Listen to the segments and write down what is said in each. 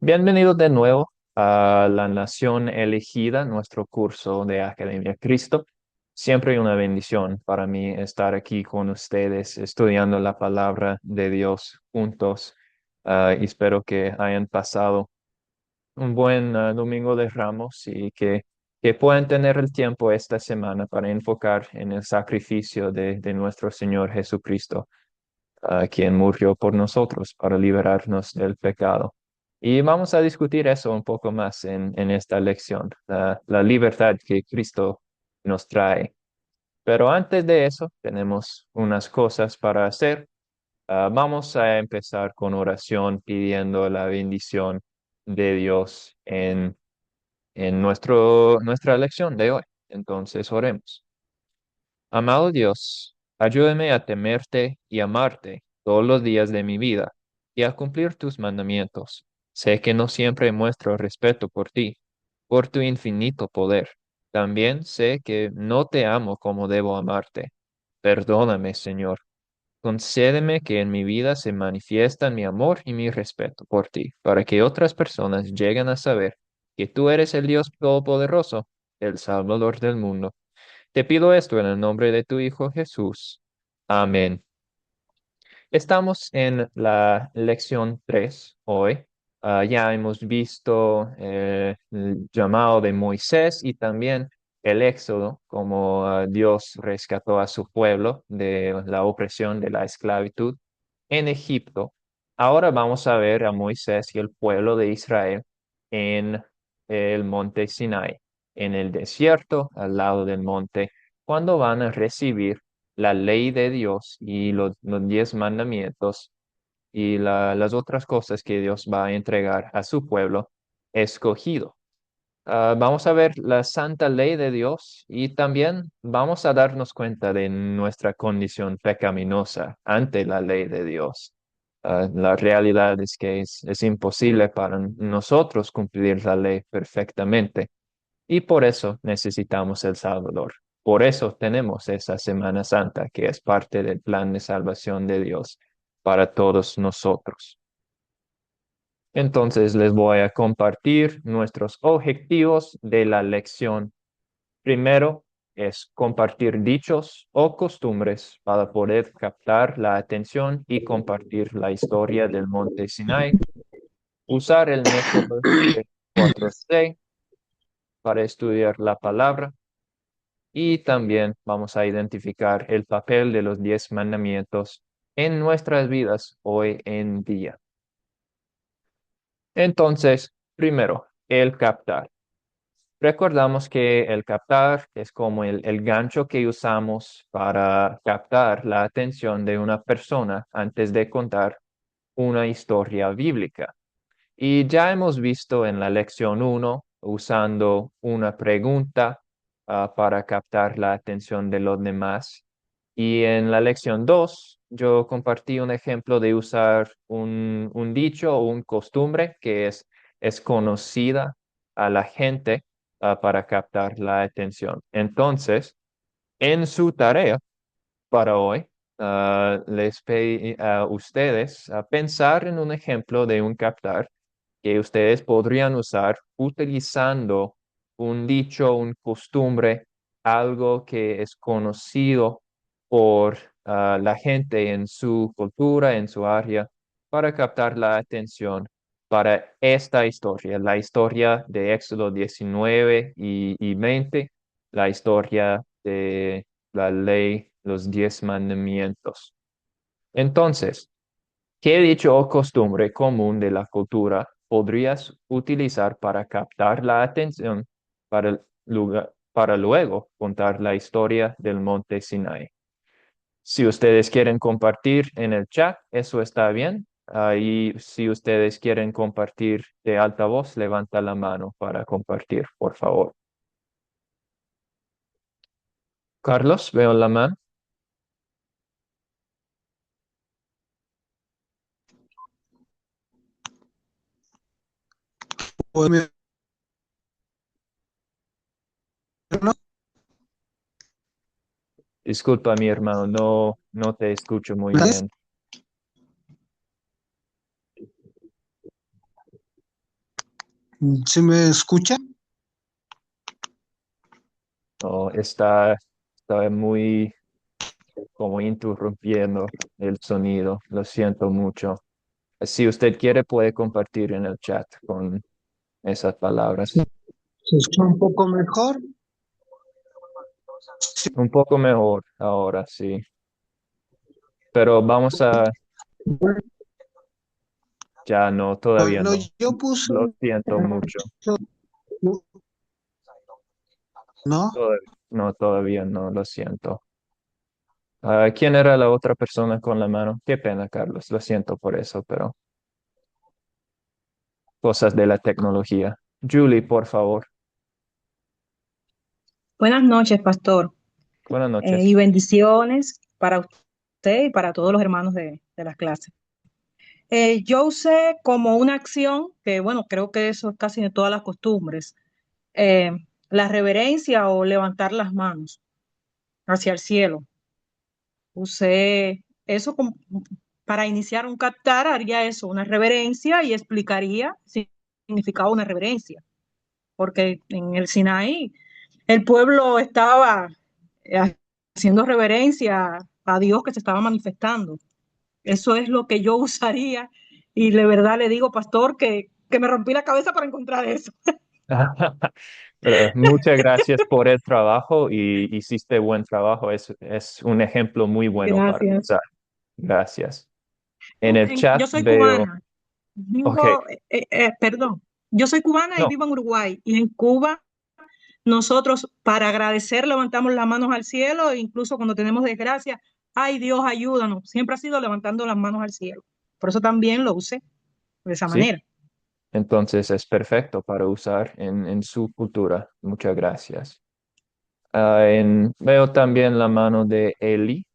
Bienvenido de nuevo a La Nación Elegida, nuestro curso de Academia Cristo. Siempre una bendición para mí estar aquí con ustedes estudiando la palabra de Dios juntos. Y espero que hayan pasado un buen Domingo de Ramos y que puedan tener el tiempo esta semana para enfocar en el sacrificio de nuestro Señor Jesucristo, quien murió por nosotros para liberarnos del pecado. Y vamos a discutir eso un poco más en esta lección, la libertad que Cristo nos trae. Pero antes de eso, tenemos unas cosas para hacer. Vamos a empezar con oración pidiendo la bendición de Dios en nuestra lección de hoy. Entonces, oremos. Amado Dios, ayúdame a temerte y amarte todos los días de mi vida y a cumplir tus mandamientos. Sé que no siempre muestro respeto por ti, por tu infinito poder. También sé que no te amo como debo amarte. Perdóname, Señor. Concédeme que en mi vida se manifiestan mi amor y mi respeto por ti, para que otras personas lleguen a saber que tú eres el Dios Todopoderoso, el Salvador del mundo. Te pido esto en el nombre de tu Hijo Jesús. Amén. Estamos en la lección 3 hoy. Ya hemos visto el llamado de Moisés y también el Éxodo, como Dios rescató a su pueblo de la opresión de la esclavitud en Egipto. Ahora vamos a ver a Moisés y el pueblo de Israel en el monte Sinai, en el desierto, al lado del monte, cuando van a recibir la ley de Dios y los 10 mandamientos y las otras cosas que Dios va a entregar a su pueblo escogido. Vamos a ver la santa ley de Dios y también vamos a darnos cuenta de nuestra condición pecaminosa ante la ley de Dios. La realidad es que es imposible para nosotros cumplir la ley perfectamente y por eso necesitamos el Salvador. Por eso tenemos esa Semana Santa, que es parte del plan de salvación de Dios para todos nosotros. Entonces les voy a compartir nuestros objetivos de la lección. Primero es compartir dichos o costumbres para poder captar la atención y compartir la historia del Monte Sinai. Usar el método de 4C para estudiar la palabra. Y también vamos a identificar el papel de los 10 mandamientos en nuestras vidas hoy en día. Entonces, primero, el captar. Recordamos que el captar es como el gancho que usamos para captar la atención de una persona antes de contar una historia bíblica. Y ya hemos visto en la lección 1 usando una pregunta para captar la atención de los demás. Y en la lección 2 yo compartí un ejemplo de usar un dicho o un costumbre que es conocida a la gente para captar la atención. Entonces, en su tarea para hoy, les pedí a ustedes a pensar en un ejemplo de un captar que ustedes podrían usar utilizando un dicho, un costumbre, algo que es conocido por la gente en su cultura, en su área, para captar la atención para esta historia, la historia de Éxodo 19 y 20, la historia de la ley, los 10 mandamientos. Entonces, ¿qué dicho o costumbre común de la cultura podrías utilizar para captar la atención para luego contar la historia del monte Sinai? Si ustedes quieren compartir en el chat, eso está bien. Y si ustedes quieren compartir de alta voz, levanta la mano para compartir, por favor. Carlos, veo la mano. ¿Puedo mi hermano? Disculpa, mi hermano, no te escucho muy ¿Me estás? bien. ¿Sí me escucha? O está muy como interrumpiendo el sonido. Lo siento mucho. Si usted quiere, puede compartir en el chat con esas palabras. ¿Se escucha un poco mejor? Sí. Un poco mejor ahora, sí. Pero ya no, todavía Bueno, no. yo puse Lo siento mucho. ¿no? No, todavía no, lo siento. ¿Quién era la otra persona con la mano? Qué pena, Carlos. Lo siento por eso, pero cosas de la tecnología. Julie, por favor. Buenas noches, pastor, Buenas y noches. bendiciones para usted y para todos los hermanos de las clases. Yo usé como una acción, que bueno, creo que eso es casi de todas las costumbres, eh, la reverencia o levantar las manos hacia el cielo. Usé eso para iniciar un captar, haría eso, una reverencia y explicaría si significaba una reverencia, porque en el Sinaí el pueblo estaba haciendo reverencia a Dios que se estaba manifestando. Eso es lo que yo usaría y de verdad le digo, pastor, que me rompí la cabeza para encontrar eso. Pero muchas gracias por el trabajo y hiciste buen trabajo. Es un ejemplo muy bueno para Gracias. usar. Gracias. En el chat Yo soy veo, cubana, ok, perdón, yo soy cubana y no. vivo en Uruguay. Y en Cuba, nosotros para agradecer levantamos las manos al cielo, e incluso cuando tenemos desgracia, ay Dios, ayúdanos. Siempre ha sido levantando las manos al cielo. Por eso también lo usé de esa Sí, manera. entonces es perfecto para usar en su cultura. Muchas gracias. Veo también la mano de Eli.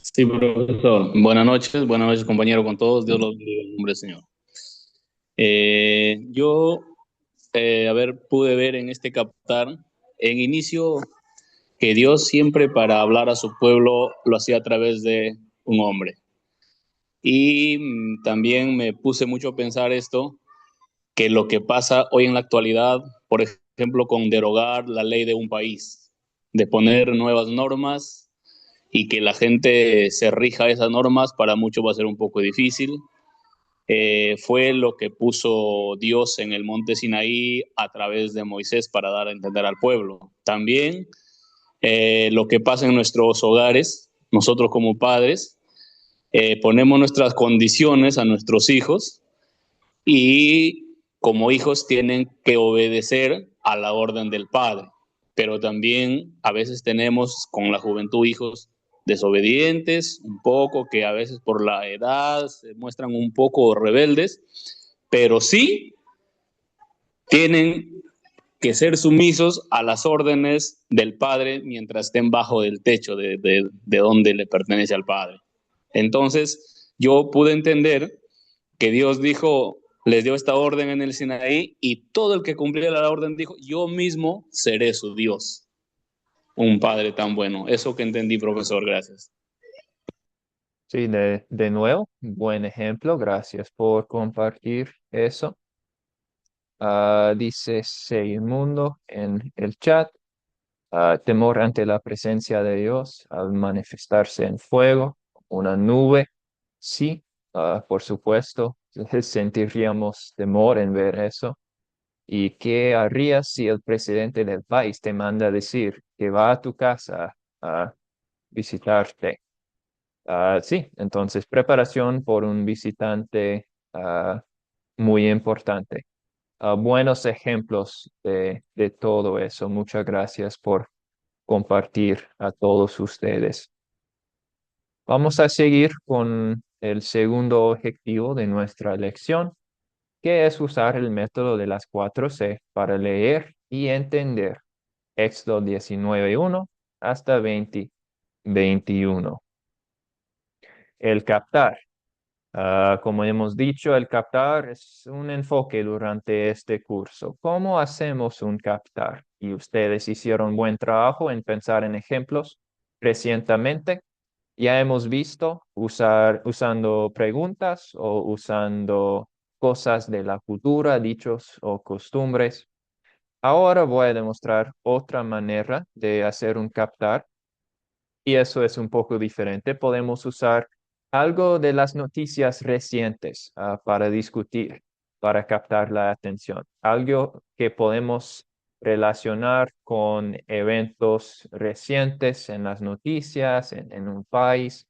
Sí, profesor. Buenas noches, compañero, con todos. Dios los bendiga en el nombre del Señor. Yo, pude ver en este captar, en inicio, que Dios siempre para hablar a su pueblo lo hacía a través de un hombre. Y también me puse mucho a pensar esto, que lo que pasa hoy en la actualidad, por ejemplo, con derogar la ley de un país, de poner nuevas normas y que la gente se rija a esas normas, para muchos va a ser un poco difícil. Fue lo que puso Dios en el monte Sinaí a través de Moisés para dar a entender al pueblo. También lo que pasa en nuestros hogares, nosotros como padres, ponemos nuestras condiciones a nuestros hijos y como hijos tienen que obedecer a la orden del padre. Pero también a veces tenemos con la juventud hijos desobedientes, un poco que a veces por la edad se muestran un poco rebeldes, pero sí tienen que ser sumisos a las órdenes del padre mientras estén bajo del techo de donde le pertenece al padre. Entonces, yo pude entender que Dios dijo, les dio esta orden en el Sinaí y todo el que cumpliera la orden dijo, yo mismo seré su Dios. Un padre tan bueno. Eso que entendí, profesor, gracias. Sí, de nuevo, buen ejemplo. Gracias por compartir eso. Dice Seimundo en el chat. Temor ante la presencia de Dios al manifestarse en fuego, una nube. Sí, por supuesto, sentiríamos temor en ver eso. ¿Y qué harías si el presidente del país te manda a decir que va a tu casa a visitarte? Sí, entonces preparación por un visitante muy importante. Buenos ejemplos de todo eso. Muchas gracias por compartir a todos ustedes. Vamos a seguir con el segundo objetivo de nuestra lección, que es usar el método de las 4C para leer y entender Éxodo 19:1 hasta 20:21. El captar. Como hemos dicho, el captar es un enfoque durante este curso. ¿Cómo hacemos un captar? Y ustedes hicieron buen trabajo en pensar en ejemplos recientemente. Ya hemos visto usando preguntas o usando cosas de la cultura, dichos o costumbres. Ahora voy a demostrar otra manera de hacer un captar y eso es un poco diferente. Podemos usar algo de las noticias recientes para discutir, para captar la atención. Algo que podemos relacionar con eventos recientes en las noticias, en un país,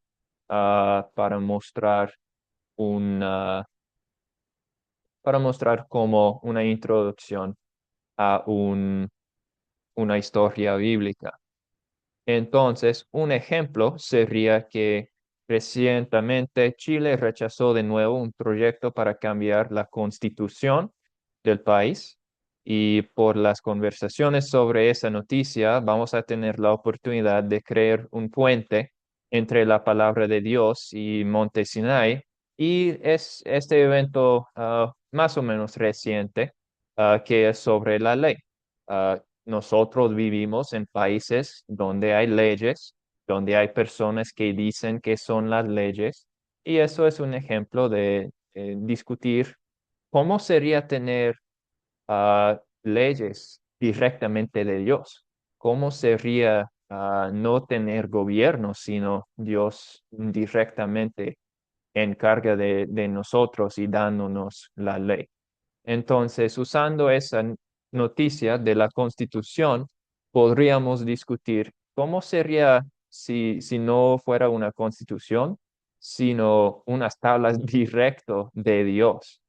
para mostrar una, para mostrar como una introducción a una historia bíblica. Entonces, un ejemplo sería que recientemente Chile rechazó de nuevo un proyecto para cambiar la constitución del país y por las conversaciones sobre esa noticia vamos a tener la oportunidad de crear un puente entre la palabra de Dios y Monte Sinai y es este evento más o menos reciente que es sobre la ley. Nosotros vivimos en países donde hay leyes, donde hay personas que dicen que son las leyes, y eso es un ejemplo de discutir cómo sería tener leyes directamente de Dios, cómo sería no tener gobierno, sino Dios directamente encarga de nosotros y dándonos la ley. Entonces, usando esa noticia de la Constitución, podríamos discutir cómo sería si no fuera una Constitución, sino unas tablas directo de Dios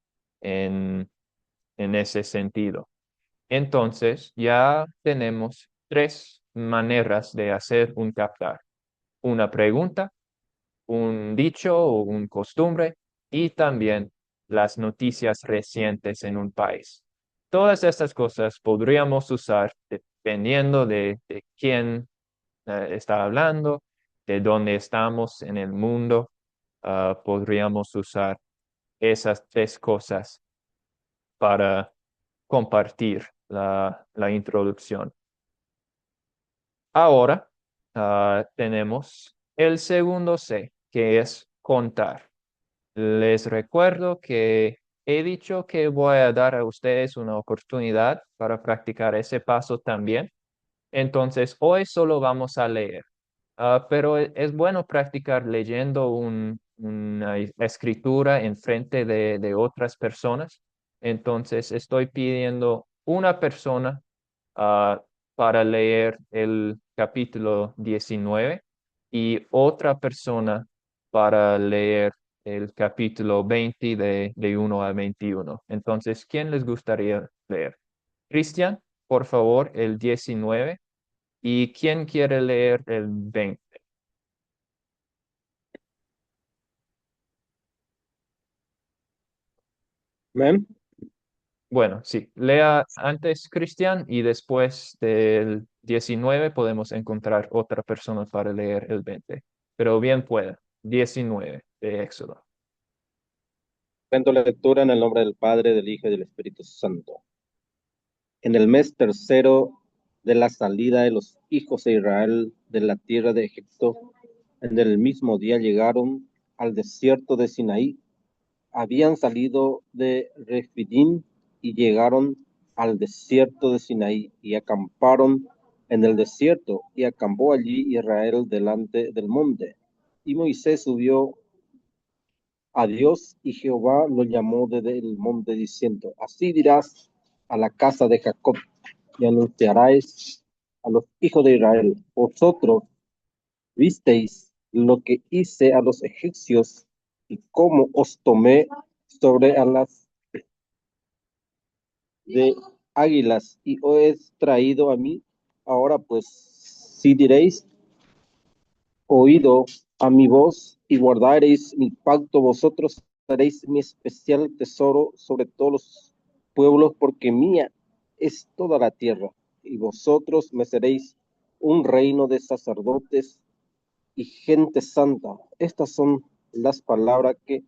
en, en ese sentido. Entonces, ya tenemos tres maneras de hacer un captar. Una pregunta, un dicho o un costumbre y también las noticias recientes en un país. Todas estas cosas podríamos usar dependiendo de quién está hablando, de dónde estamos en el mundo. Podríamos usar esas tres cosas para compartir la introducción. Ahora tenemos el segundo C, que es contar. Les recuerdo que he dicho que voy a dar a ustedes una oportunidad para practicar ese paso también. Entonces, hoy solo vamos a leer. Pero es bueno practicar leyendo una escritura en frente de otras personas. Entonces, estoy pidiendo una persona para leer el capítulo 19 y otra persona para leer el capítulo 20 de 1 a 21. Entonces, ¿quién les gustaría leer? Cristian, por favor, el 19. ¿Y quién quiere leer el 20? Amén. Bueno, sí, lea antes Cristian y después del 19 podemos encontrar otra persona para leer el 20. Pero bien pueda, 19 de Éxodo. Cuento lectura en el nombre del Padre, del Hijo y del Espíritu Santo. En el mes tercero de la salida de los hijos de Israel de la tierra de Egipto, en el mismo día llegaron al desierto de Sinaí. Habían salido de Refidim y llegaron al desierto de Sinaí y acamparon en el desierto y acampó allí Israel delante del monte. Y Moisés subió a Dios y Jehová lo llamó desde el monte diciendo, así dirás a la casa de Jacob y anunciaréis a los hijos de Israel, vosotros visteis lo que hice a los egipcios y cómo os tomé sobre alas de águilas y os he traído a mí. Ahora pues, si diréis, oído a mi voz y guardaréis mi pacto, vosotros seréis mi especial tesoro sobre todos los pueblos, porque mía es toda la tierra, y vosotros me seréis un reino de sacerdotes y gente santa. Estas son las palabras que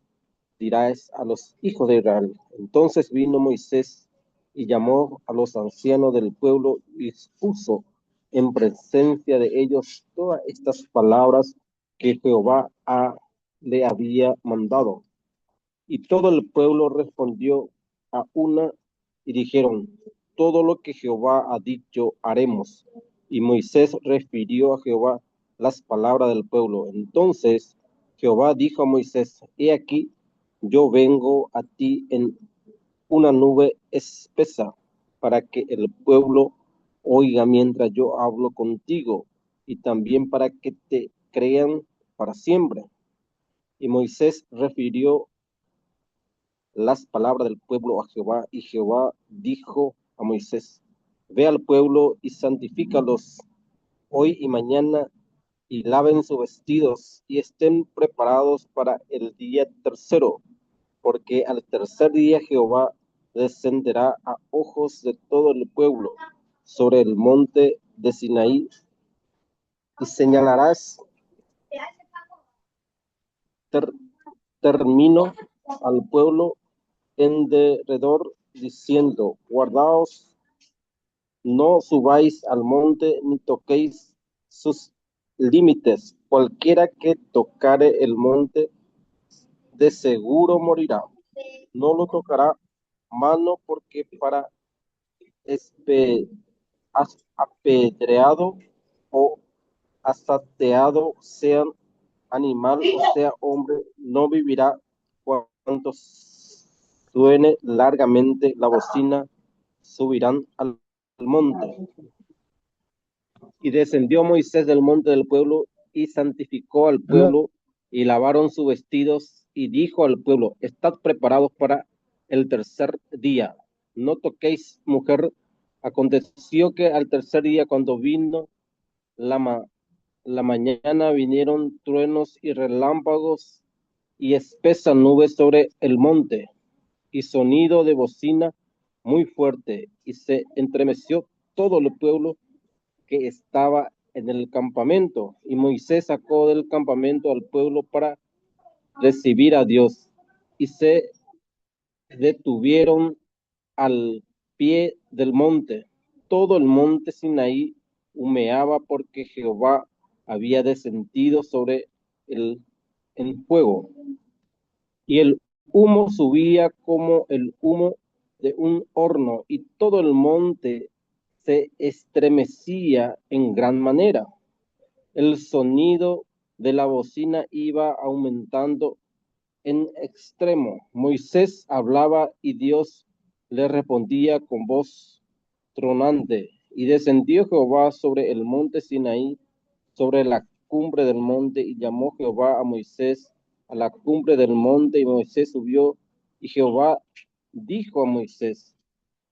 dirás a los hijos de Israel. Entonces vino Moisés y llamó a los ancianos del pueblo y expuso en presencia de ellos todas estas palabras que Jehová le había mandado. Y todo el pueblo respondió a una y dijeron, todo lo que Jehová ha dicho haremos. Y Moisés refirió a Jehová las palabras del pueblo. Entonces Jehová dijo a Moisés, he aquí, yo vengo a ti en una nube espesa, para que el pueblo oiga mientras yo hablo contigo, y también para que te crean para siempre. Y Moisés refirió las palabras del pueblo a Jehová, y Jehová dijo a Moisés, ve al pueblo y santifícalos hoy y mañana, y laven sus vestidos, y estén preparados para el día tercero, porque al tercer día Jehová descenderá a ojos de todo el pueblo sobre el monte de Sinaí, y señalarás término al pueblo en derredor, diciendo, guardaos, no subáis al monte, ni toquéis sus límites. Cualquiera que tocare el monte, de seguro morirá. No lo tocará mano, porque para apedreado o asateado, sea animal o sea hombre, no vivirá. Cuanto suene largamente la bocina, subirán al monte. Y descendió Moisés del monte del pueblo y santificó al pueblo y lavaron sus vestidos y dijo al pueblo, estad preparados para el tercer día, no toquéis mujer. Aconteció que al tercer día, cuando vino la mañana, vinieron truenos y relámpagos y espesa nube sobre el monte y sonido de bocina muy fuerte, y se entremeció todo el pueblo que estaba en el campamento. Y Moisés sacó del campamento al pueblo para recibir a Dios, y se detuvieron al pie del monte. Todo el monte Sinaí humeaba, porque Jehová había descendido sobre el en fuego, y el humo subía como el humo de un horno, y todo el monte se estremecía en gran manera. El sonido de la bocina iba aumentando en extremo. Moisés hablaba y Dios le respondía con voz tronante. Y descendió Jehová sobre el monte Sinaí, sobre la cumbre del monte, y llamó Jehová a Moisés a la cumbre del monte, y Moisés subió, y Jehová dijo a Moisés,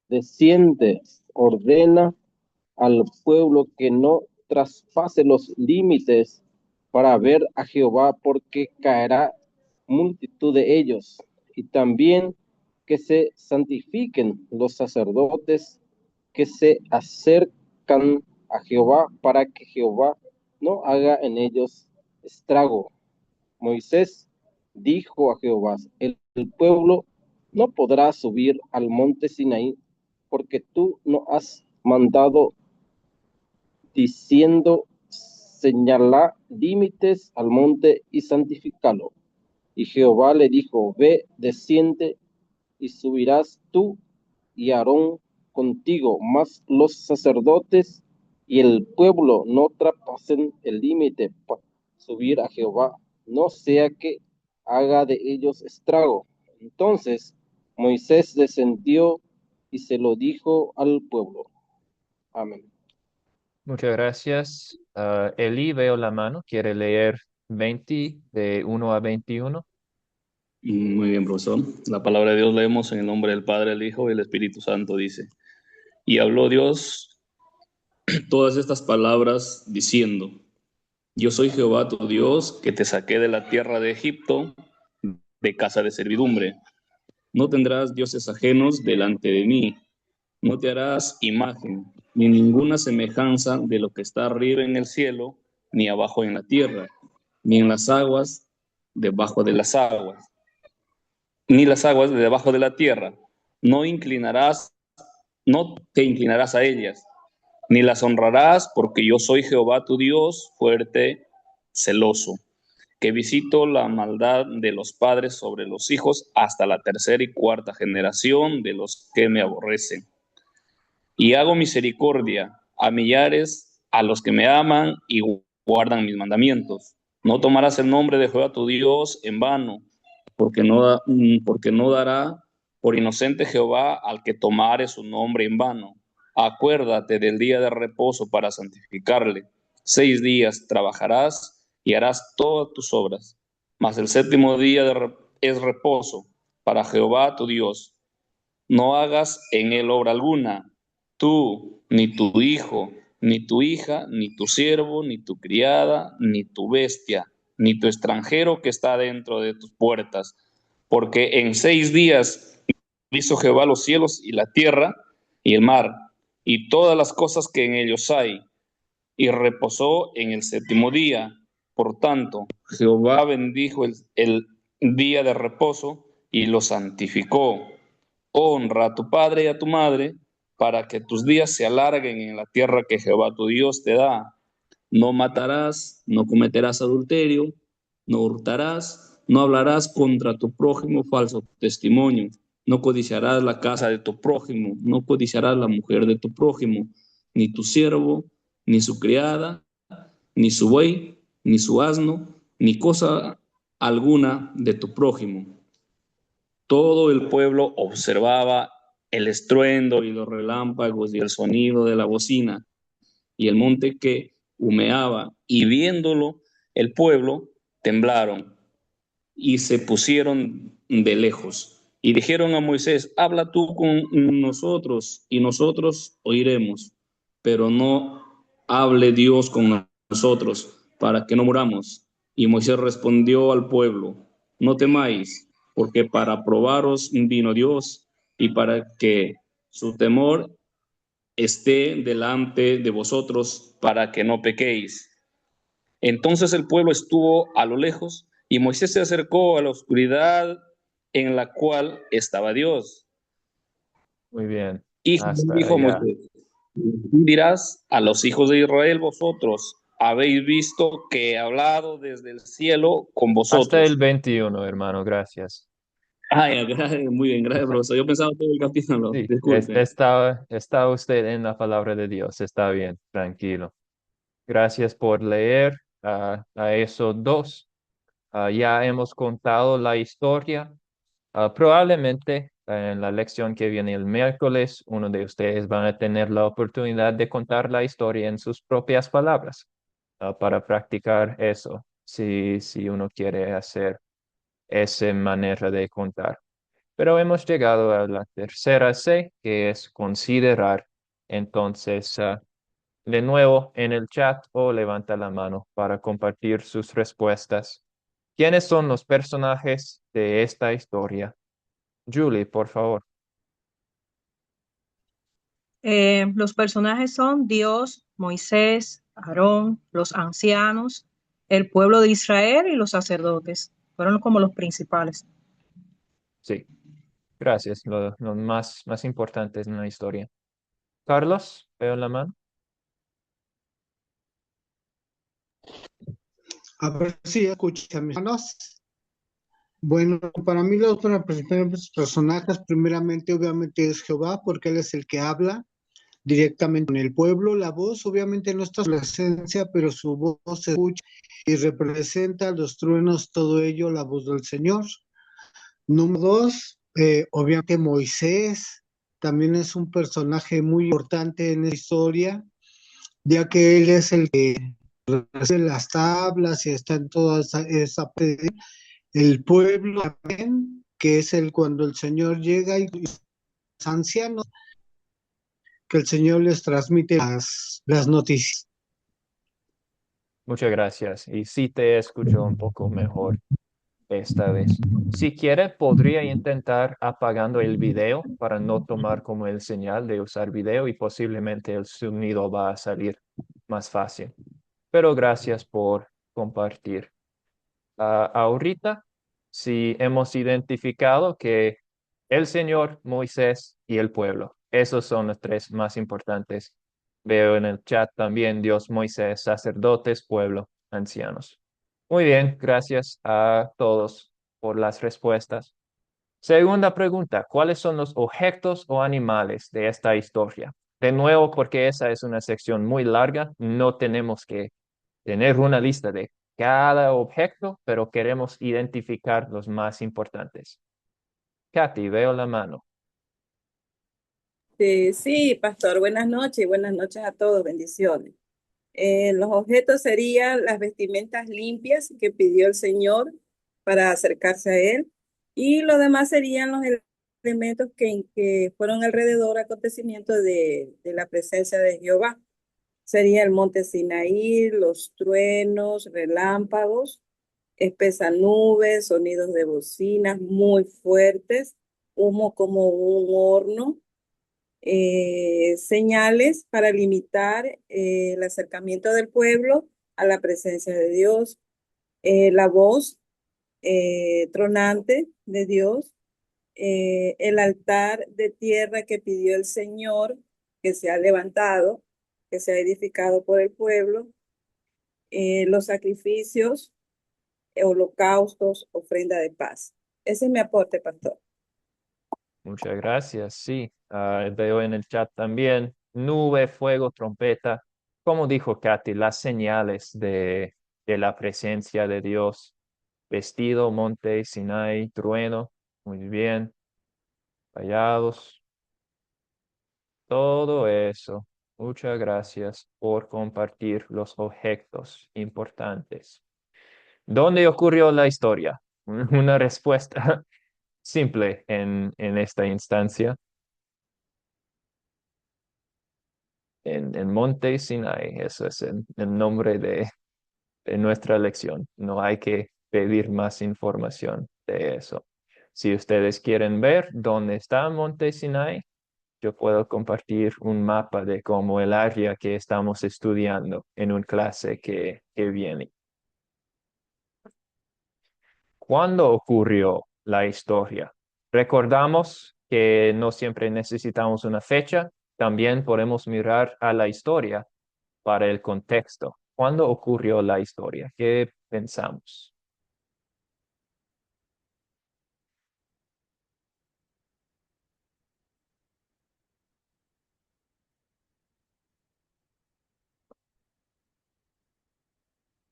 desciende, ordena al pueblo que no traspase los límites para ver a Jehová, porque caerá multitud de ellos, y también que se santifiquen los sacerdotes que se acercan a Jehová, para que Jehová no haga en ellos estrago. Moisés dijo a Jehová, el pueblo no podrá subir al monte Sinaí, porque tú no has mandado, diciendo, señala límites al monte y santificalo. Y Jehová le dijo, ve, desciende, y subirás tú y Aarón contigo, mas los sacerdotes y el pueblo no traspasen el límite para subir a Jehová, no sea que haga de ellos estrago. Entonces Moisés descendió y se lo dijo al pueblo. Amén. Muchas gracias. Eli, veo la mano. ¿Quiere leer 20 de 1 a 21? Muy bien, profesor. La palabra de Dios leemos en el nombre del Padre, el Hijo y el Espíritu Santo, dice. Y habló Dios todas estas palabras diciendo, yo soy Jehová tu Dios, que te saqué de la tierra de Egipto, de casa de servidumbre. No tendrás dioses ajenos delante de mí. No te harás imagen, ni ninguna semejanza de lo que está arriba en el cielo, ni abajo en la tierra, ni en las aguas debajo de las aguas, ni las aguas de debajo de la tierra. No te inclinarás a ellas, ni las honrarás, porque yo soy Jehová tu Dios, fuerte, celoso, que visito la maldad de los padres sobre los hijos hasta la tercera y cuarta generación de los que me aborrecen. Y hago misericordia a millares a los que me aman y guardan mis mandamientos. No tomarás el nombre de Jehová tu Dios en vano, porque no dará por inocente Jehová al que tomare su nombre en vano. Acuérdate del día de reposo para santificarle. 6 días trabajarás y harás todas tus obras, mas el séptimo día es reposo para Jehová tu Dios. No hagas en él obra alguna, tú, ni tu hijo, ni tu hija, ni tu siervo, ni tu criada, ni tu bestia, ni tu extranjero que está dentro de tus puertas, porque en 6 días hizo Jehová los cielos y la tierra y el mar, y todas las cosas que en ellos hay, y reposó en el séptimo día. Por tanto, Jehová bendijo el día de reposo y lo santificó. Honra a tu padre y a tu madre, para que tus días se alarguen en la tierra que Jehová tu Dios te da. No matarás, no cometerás adulterio, no hurtarás, no hablarás contra tu prójimo falso testimonio, no codiciarás la casa de tu prójimo, no codiciarás la mujer de tu prójimo, ni tu siervo, ni su criada, ni su buey, ni su asno, ni cosa alguna de tu prójimo. Todo el pueblo observaba el estruendo y los relámpagos y el sonido de la bocina y el monte que humeaba, y viéndolo el pueblo temblaron y se pusieron de lejos. Y dijeron a Moisés: habla tú con nosotros y nosotros oiremos, pero no hable Dios con nosotros para que no muramos. Y Moisés respondió al pueblo: no temáis, porque para probaros vino Dios y para que su temor esté delante de vosotros, para que no pequéis. Entonces el pueblo estuvo a lo lejos y Moisés se acercó a la oscuridad en la cual estaba Dios. Muy bien. Y Hasta dijo allá. Moisés: dirás a los hijos de Israel: vosotros habéis visto que he hablado desde el cielo con Hasta el vosotros. 21, hermano, gracias. Ay, muy bien, gracias, profesor. Yo pensaba todo el capítulo, Sí, disculpe. está usted en la palabra de Dios, está bien, tranquilo. Gracias por leer a esos dos. Ya hemos contado la historia. Probablemente en la lección que viene el miércoles, uno de ustedes van a tener la oportunidad de contar la historia en sus propias palabras, para practicar eso, si uno quiere hacer esa manera de contar. Pero hemos llegado a la tercera C, que es considerar. Entonces, de nuevo en el chat o levanta la mano para compartir sus respuestas. ¿Quiénes son los personajes de esta historia? Julie, por favor. Los personajes son Dios, Moisés, Aarón, los ancianos, el pueblo de Israel y los sacerdotes. Fueron como los principales. Sí, gracias. Lo más importante en la historia. Carlos, veo la mano. A ver si escuchan mis manos. Bueno, para mí los principales personajes, primeramente, obviamente, es Jehová, porque él es el que habla directamente con el pueblo. La voz, obviamente, no está en su esencia, pero su voz se escucha y representa los truenos, todo ello, la voz del Señor. Número dos, obviamente Moisés también es un personaje muy importante en la historia, ya que él es el que hace las tablas y está en toda esa parte de el pueblo también, que es el cuando el Señor llega y los ancianos, que el Señor les transmite las noticias. Muchas gracias. Y sí te escucho un poco mejor esta vez. Si quiere, podría intentar apagando el video para no tomar como el señal de usar video y posiblemente el sonido va a salir más fácil. Pero gracias por compartir. Ahorita, sí hemos identificado que el Señor, Moisés y el pueblo, esos son los tres más importantes. Veo en el chat también Dios, Moisés, sacerdotes, pueblo, ancianos. Muy bien, gracias a todos por las respuestas. Segunda pregunta, ¿cuáles son los objetos o animales de esta historia? De nuevo, porque esa es una sección muy larga, no tenemos que tener una lista de cada objeto, pero queremos identificar los más importantes. Katy, veo la mano. Sí, pastor, buenas noches y buenas noches a todos, bendiciones. Los objetos serían las vestimentas limpias que pidió el Señor para acercarse a Él, y lo demás serían los elementos que fueron alrededor acontecimiento de la presencia de Jehová. Sería el monte Sinaí, los truenos, relámpagos, espesas nubes, sonidos de bocinas muy fuertes, humo como un horno, señales para limitar el acercamiento del pueblo a la presencia de Dios, la voz tronante de Dios, el altar de tierra que pidió el Señor, que se ha levantado, que se ha edificado por el pueblo, los sacrificios, holocaustos, ofrenda de paz. Ese es mi aporte, pastor. Muchas gracias. Sí, veo en el chat también nube, fuego, trompeta. Como dijo Katy, las señales de la presencia de Dios. Vestido, monte, Sinai, trueno. Muy bien. Callados. Todo eso. Muchas gracias por compartir los objetos importantes. ¿Dónde ocurrió la historia? Una respuesta simple en esta instancia. En Monte Sinai, eso es el nombre de nuestra lección. No hay que pedir más información de eso. Si ustedes quieren ver dónde está Monte Sinai, yo puedo compartir un mapa de cómo el área que estamos estudiando en una clase que viene. ¿Cuándo ocurrió la historia? Recordamos que no siempre necesitamos una fecha, también podemos mirar a la historia para el contexto. ¿Cuándo ocurrió la historia? ¿Qué pensamos?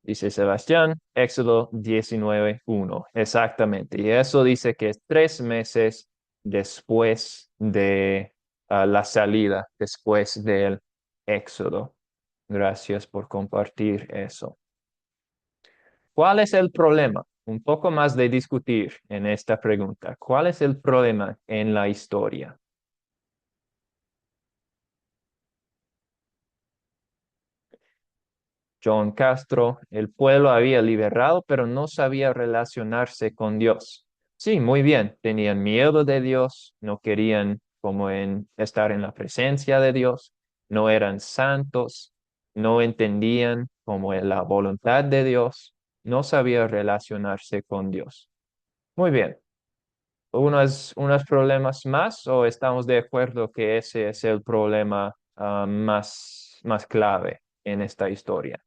Dice Sebastián, Éxodo 19:1. Exactamente. Y eso dice que es 3 meses después de la salida, después del Éxodo. Gracias por compartir eso. ¿Cuál es el problema? Un poco más de discutir en esta pregunta. ¿Cuál es el problema en la historia? John Castro, el pueblo había liberado, pero no sabía relacionarse con Dios. Sí, muy bien, tenían miedo de Dios, no querían como estar en la presencia de Dios, no eran santos, no entendían como la voluntad de Dios, no sabía relacionarse con Dios. Muy bien. ¿Unos problemas más o estamos de acuerdo que ese es el problema más clave en esta historia?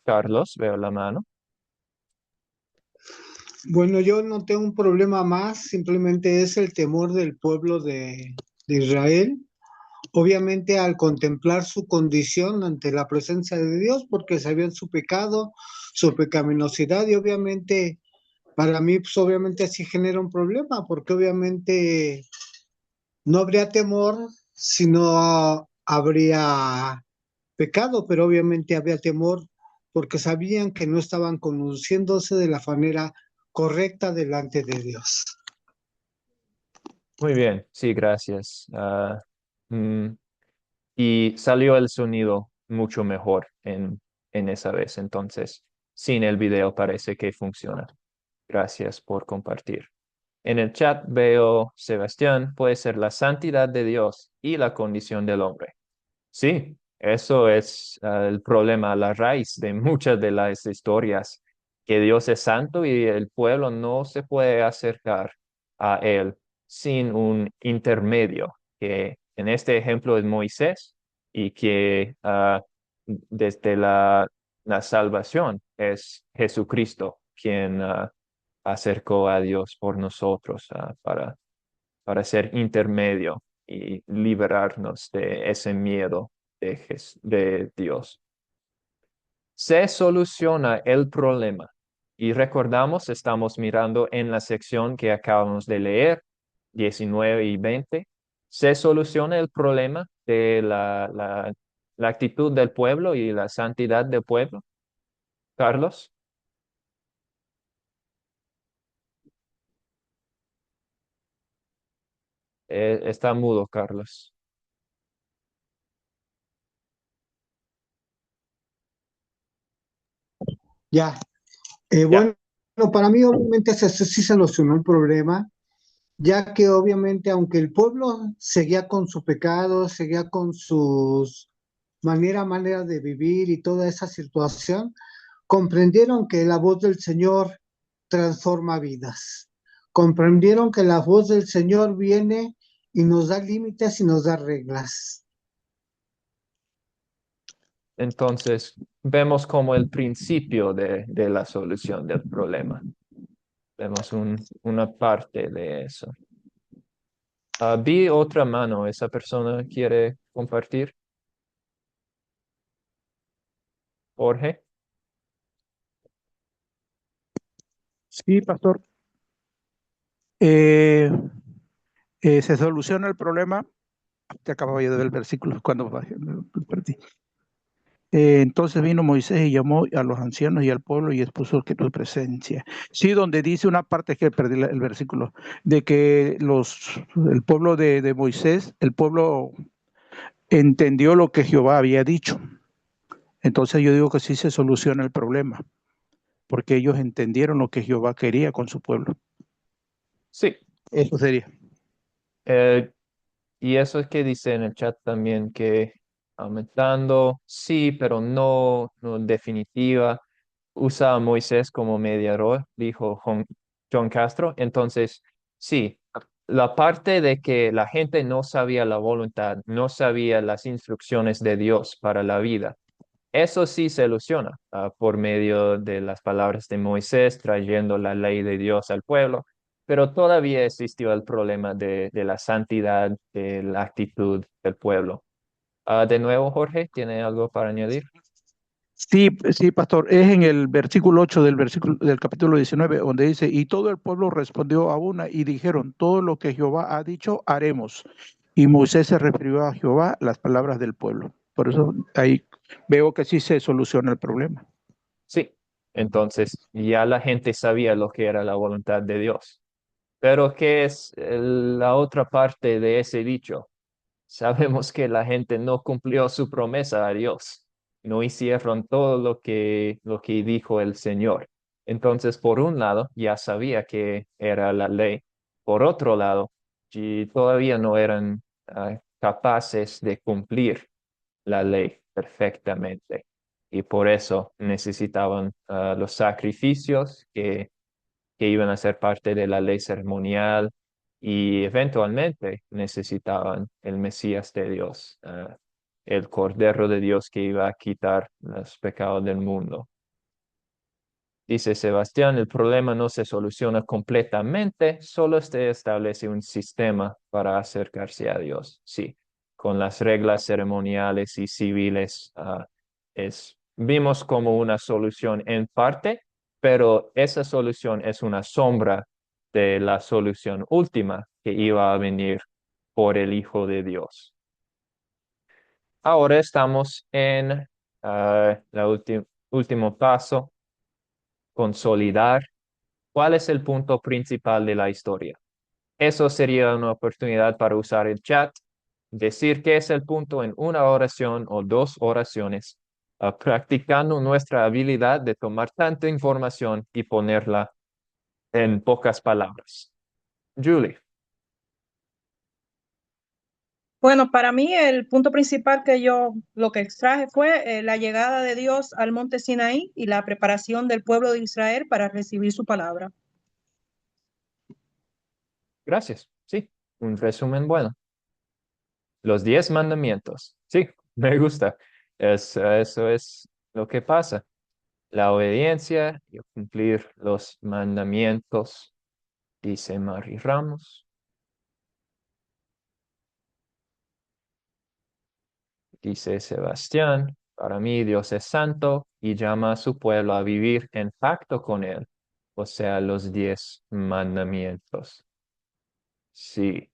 Carlos, veo la mano. Bueno, yo no tengo un problema más, simplemente es el temor del pueblo de Israel, obviamente al contemplar su condición ante la presencia de Dios, porque sabían su pecado, su pecaminosidad, y obviamente para mí, pues obviamente así genera un problema, porque obviamente no habría temor si no habría pecado, pero obviamente había temor porque sabían que no estaban conduciéndose de la manera correcta delante de Dios. Muy bien, sí, gracias. Mm, y salió el sonido mucho mejor en esa vez, entonces, sin el video parece que funciona. Gracias por compartir. En el chat veo, Sebastián, puede ser la santidad de Dios y la condición del hombre. Sí, eso es el problema, la raíz de muchas de las historias, que Dios es santo y el pueblo no se puede acercar a Él sin un intermedio. que en este ejemplo es Moisés y que desde la salvación es Jesucristo quien acercó a Dios por nosotros para ser intermedio y liberarnos de ese miedo de Dios. Se soluciona el problema. Y recordamos, estamos mirando en la sección que acabamos de leer, 19 y 20. Se soluciona el problema de la actitud del pueblo y la santidad del pueblo. Carlos. Está mudo, Carlos. Ya. Ya. Bueno, para mí obviamente sí se solucionó el problema, ya que obviamente aunque el pueblo seguía con su pecado, seguía con sus manera de vivir y toda esa situación, comprendieron que la voz del Señor transforma vidas. Comprendieron que la voz del Señor viene y nos da límites y nos da reglas. Entonces, vemos como el principio de la solución del problema. Vemos una parte de eso. Vi otra mano. ¿Esa persona quiere compartir? Jorge. Sí, pastor. Eh, se soluciona el problema. Te acababa yo de ver el versículo cuando me perdí. Entonces vino Moisés y llamó a los ancianos y al pueblo y expuso que tu presencia. Sí, donde dice una parte que perdí el versículo, de que el pueblo de Moisés, el pueblo entendió lo que Jehová había dicho. Entonces yo digo que sí se soluciona el problema, porque ellos entendieron lo que Jehová quería con su pueblo. Sí. Eso sería. Y eso es que dice en el chat también que aumentando, sí, pero no definitiva. Usa a Moisés como mediador, dijo John Castro. Entonces, sí, la parte de que la gente no sabía la voluntad, no sabía las instrucciones de Dios para la vida, eso sí se soluciona por medio de las palabras de Moisés, trayendo la ley de Dios al pueblo, pero todavía existió el problema de la santidad, de la actitud del pueblo. De nuevo, Jorge, ¿tiene algo para añadir? Sí, sí, pastor, es en el versículo 8 del capítulo 19, donde dice, y todo el pueblo respondió a una y dijeron, todo lo que Jehová ha dicho, haremos. Y Moisés se refirió a Jehová las palabras del pueblo. Por eso ahí veo que sí se soluciona el problema. Sí, entonces ya la gente sabía lo que era la voluntad de Dios. Pero ¿qué es la otra parte de ese dicho? Sabemos que la gente no cumplió su promesa a Dios, no hicieron todo lo que dijo el Señor. Entonces, por un lado, ya sabía que era la ley. Por otro lado, y todavía no eran capaces de cumplir la ley perfectamente. Y por eso necesitaban los sacrificios que iban a ser parte de la ley ceremonial y eventualmente necesitaban el Mesías de Dios, el Cordero de Dios que iba a quitar los pecados del mundo. Dice Sebastián, el problema no se soluciona completamente, solo se establece un sistema para acercarse a Dios. Sí, con las reglas ceremoniales y civiles vimos como una solución en parte, pero esa solución es una sombra de la solución última que iba a venir por el Hijo de Dios. Ahora estamos en el último paso, consolidar. ¿Cuál es el punto principal de la historia? Eso sería una oportunidad para usar el chat, decir qué es el punto en una oración o dos oraciones, practicando nuestra habilidad de tomar tanta información y ponerla en pocas palabras. Julie. Bueno, para mí el punto principal lo que extraje fue la llegada de Dios al monte Sinaí y la preparación del pueblo de Israel para recibir su palabra. Gracias. Sí, un resumen bueno. Los 10 mandamientos. Sí, me gusta. Eso es lo que pasa. La obediencia y cumplir los mandamientos, dice Mary Ramos. Dice Sebastián, para mí Dios es santo y llama a su pueblo a vivir en pacto con él, o sea, los 10 mandamientos. Sí,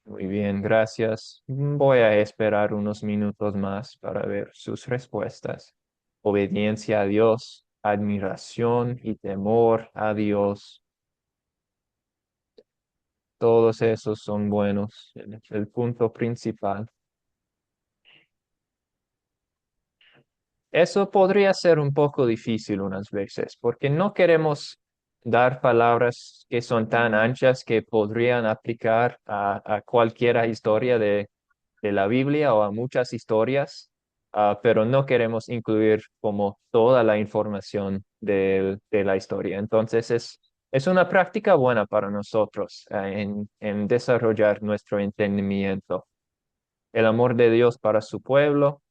muy bien, gracias. Voy a esperar unos minutos más para ver sus respuestas. Obediencia a Dios, admiración y temor a Dios. Todos esos son buenos. El punto principal. Eso podría ser un poco difícil unas veces, porque no queremos dar palabras que son tan anchas que podrían aplicar a cualquier historia de la Biblia o a muchas historias, pero no queremos incluir como toda la información de la historia. Entonces es una práctica buena para nosotros en desarrollar nuestro entendimiento. El amor de Dios para su pueblo.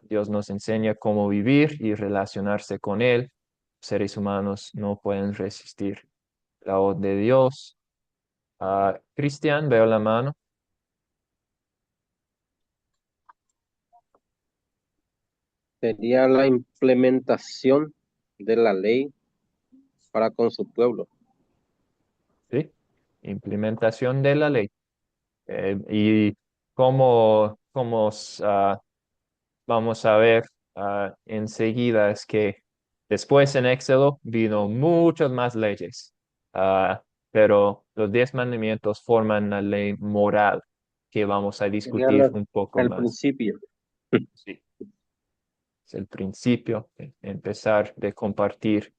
Dios nos enseña cómo vivir y relacionarse con Él. Seres humanos no pueden resistir la voz de Dios. Cristian, veo la mano. Sería la implementación de la ley para con su pueblo. ¿Sí? Implementación de la ley. Y cómo vamos a ver enseguida es que después en Éxodo vino muchas más leyes, pero los 10 mandamientos forman la ley moral que vamos a Sería discutir un poco el más. principio. Sí, es el principio, empezar de compartir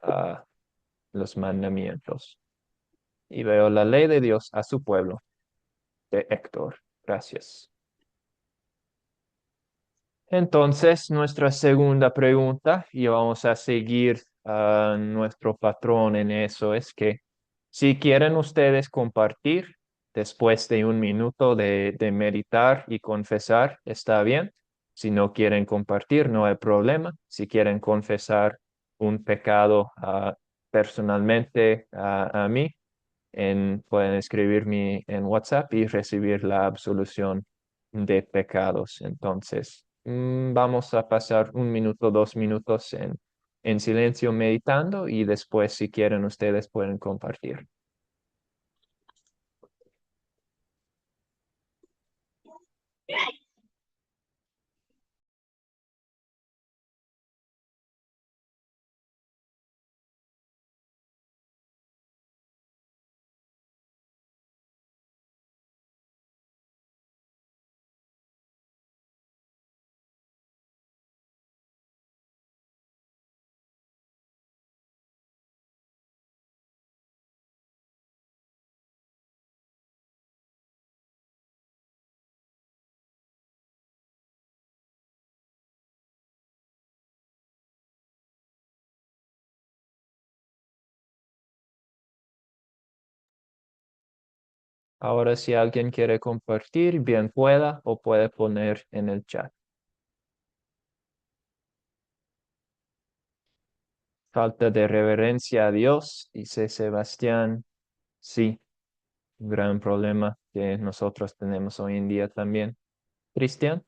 ah, los mandamientos. Y veo la ley de Dios a su pueblo, de Héctor. Gracias. Entonces, nuestra segunda pregunta, y vamos a seguir nuestro patrón en eso, es que si quieren ustedes compartir después de un minuto de meditar y confesar, está bien. Si no quieren compartir, no hay problema. Si quieren confesar un pecado personalmente a mí, pueden escribirme en WhatsApp y recibir la absolución de pecados. Entonces, vamos a pasar 1 minuto, 2 minutos en silencio meditando y después, si quieren, ustedes pueden compartir. Ahora, si alguien quiere compartir, bien pueda o puede poner en el chat. Falta de reverencia a Dios, dice Sebastián. Sí, un gran problema que nosotros tenemos hoy en día también. Cristian,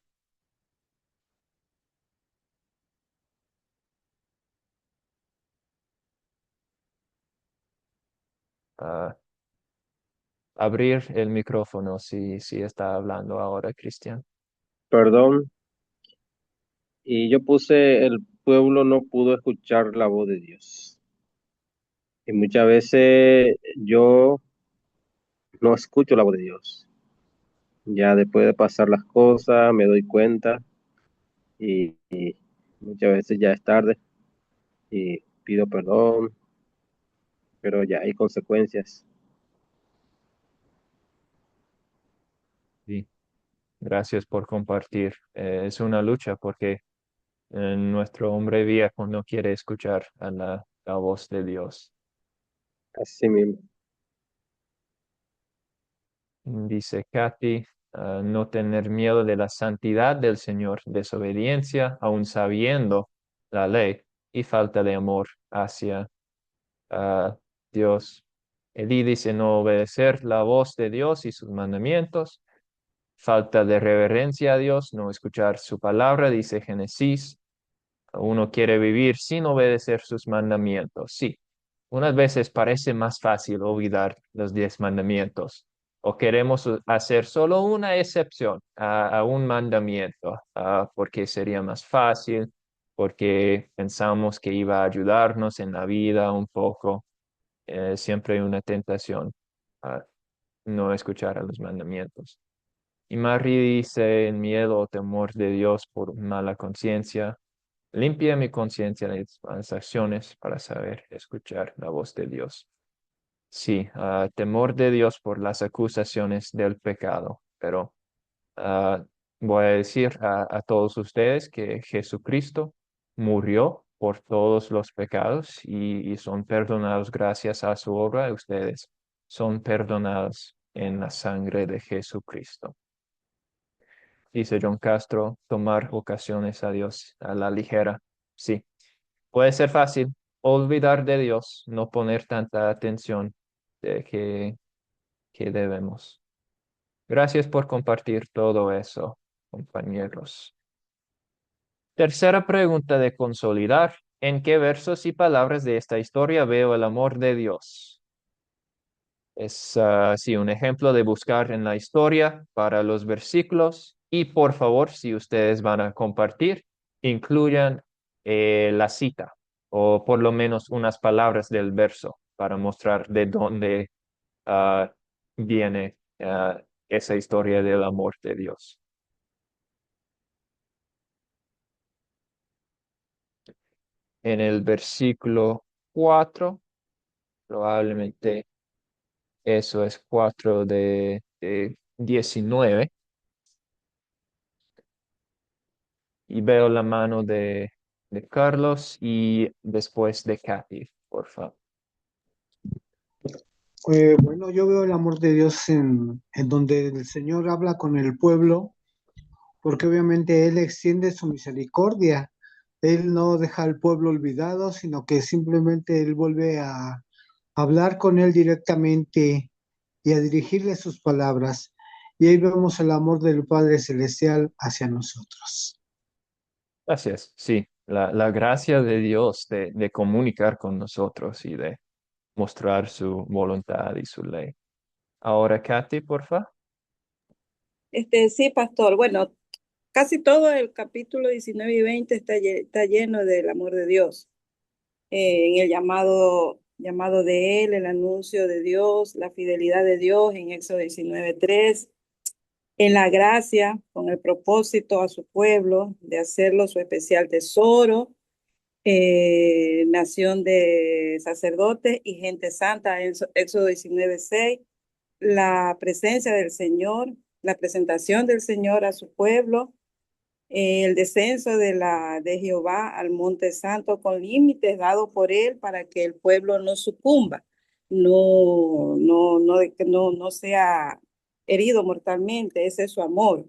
ah, abrir el micrófono si está hablando ahora, Cristian. Perdón. Y yo puse, el pueblo no pudo escuchar la voz de Dios. Y muchas veces yo no escucho la voz de Dios. Ya después de pasar las cosas me doy cuenta y muchas veces ya es tarde y pido perdón, pero ya hay consecuencias. Sí, gracias por compartir. Es una lucha porque nuestro hombre viejo no quiere escuchar a la voz de Dios. Así mismo. Dice Kathy, no tener miedo de la santidad del Señor, desobediencia, aun sabiendo la ley, y falta de amor hacia Dios. Eli dice no obedecer la voz de Dios y sus mandamientos, falta de reverencia a Dios, no escuchar su palabra, dice Génesis. Uno quiere vivir sin obedecer sus mandamientos. Sí, unas veces parece más fácil olvidar los 10 mandamientos o queremos hacer solo una excepción a un mandamiento porque sería más fácil, porque pensamos que iba a ayudarnos en la vida un poco. Siempre hay una tentación a no escuchar a los mandamientos. Y Mary dice, en miedo o temor de Dios por mala conciencia, limpia mi conciencia de las acciones para saber escuchar la voz de Dios. Sí, temor de Dios por las acusaciones del pecado, pero ah, voy a decir a todos ustedes que Jesucristo murió por todos los pecados y son perdonados gracias a su obra. Ustedes son perdonados en la sangre de Jesucristo. Dice John Castro, tomar ocasiones a Dios a la ligera. Sí, puede ser fácil olvidar de Dios, no poner tanta atención de que debemos. Gracias por compartir todo eso, compañeros. Tercera pregunta de consolidar. ¿En qué versos y palabras de esta historia veo el amor de Dios? Es sí, un ejemplo de buscar en la historia para los versículos. Y por favor, si ustedes van a compartir, incluyan la cita o por lo menos unas palabras del verso para mostrar de dónde ah, viene esa historia del amor de Dios. En el versículo 4, probablemente eso es 4 de 19. Y veo la mano de Carlos y después de Kathy, por favor. Bueno, yo veo el amor de Dios en donde el Señor habla con el pueblo, porque obviamente Él extiende su misericordia. Él no deja al pueblo olvidado, sino que simplemente Él vuelve a hablar con Él directamente y a dirigirle sus palabras. Y ahí vemos el amor del Padre Celestial hacia nosotros. Gracias. Sí, la gracia de Dios de comunicar con nosotros y de mostrar su voluntad y su ley. Ahora, Kathy, por favor. Sí, pastor. Bueno, casi todo el capítulo 19 y 20 está lleno del amor de Dios. En el llamado de Él, el anuncio de Dios, la fidelidad de Dios en Éxodo 19:3, en la gracia con el propósito a su pueblo de hacerlo su especial tesoro, nación de sacerdotes y gente santa en Éxodo 19:6, la presencia del Señor, la presentación del Señor a su pueblo, el descenso de Jehová al monte santo con límites dados por él para que el pueblo no sucumba, no sea herido mortalmente. Ese es su amor.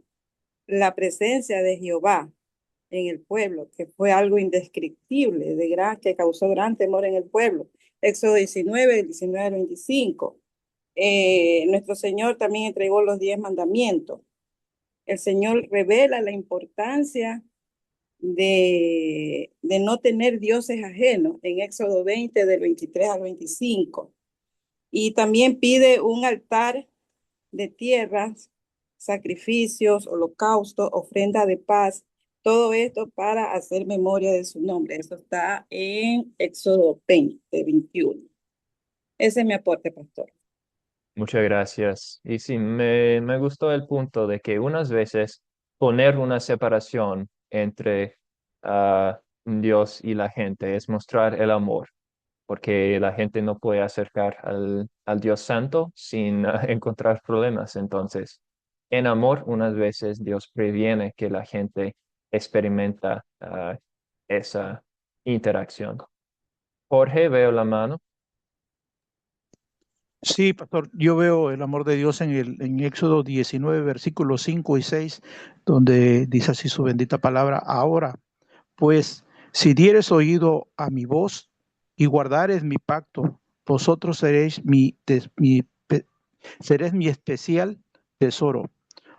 La presencia de Jehová en el pueblo, que fue algo indescriptible, que causó gran temor en el pueblo. Éxodo 19 al 25. Nuestro Señor también entregó los 10 mandamientos. El Señor revela la importancia de no tener dioses ajenos en Éxodo 20, del 23 al 25. Y también pide un altar de tierras, sacrificios, holocaustos, ofrenda de paz, todo esto para hacer memoria de su nombre. Eso está en Éxodo 20, 21. Ese es mi aporte, pastor. Muchas gracias. Y sí, me gustó el punto de que unas veces poner una separación entre Dios y la gente es mostrar el amor, porque la gente no puede acercar al Dios Santo sin encontrar problemas. Entonces, en amor, unas veces Dios previene que la gente experimenta esa interacción. Jorge, veo la mano. Sí, pastor, yo veo el amor de Dios en Éxodo 19, versículos 5 y 6, donde dice así su bendita palabra. Ahora, pues, si dieres oído a mi voz y guardares mi pacto, vosotros seréis mi especial tesoro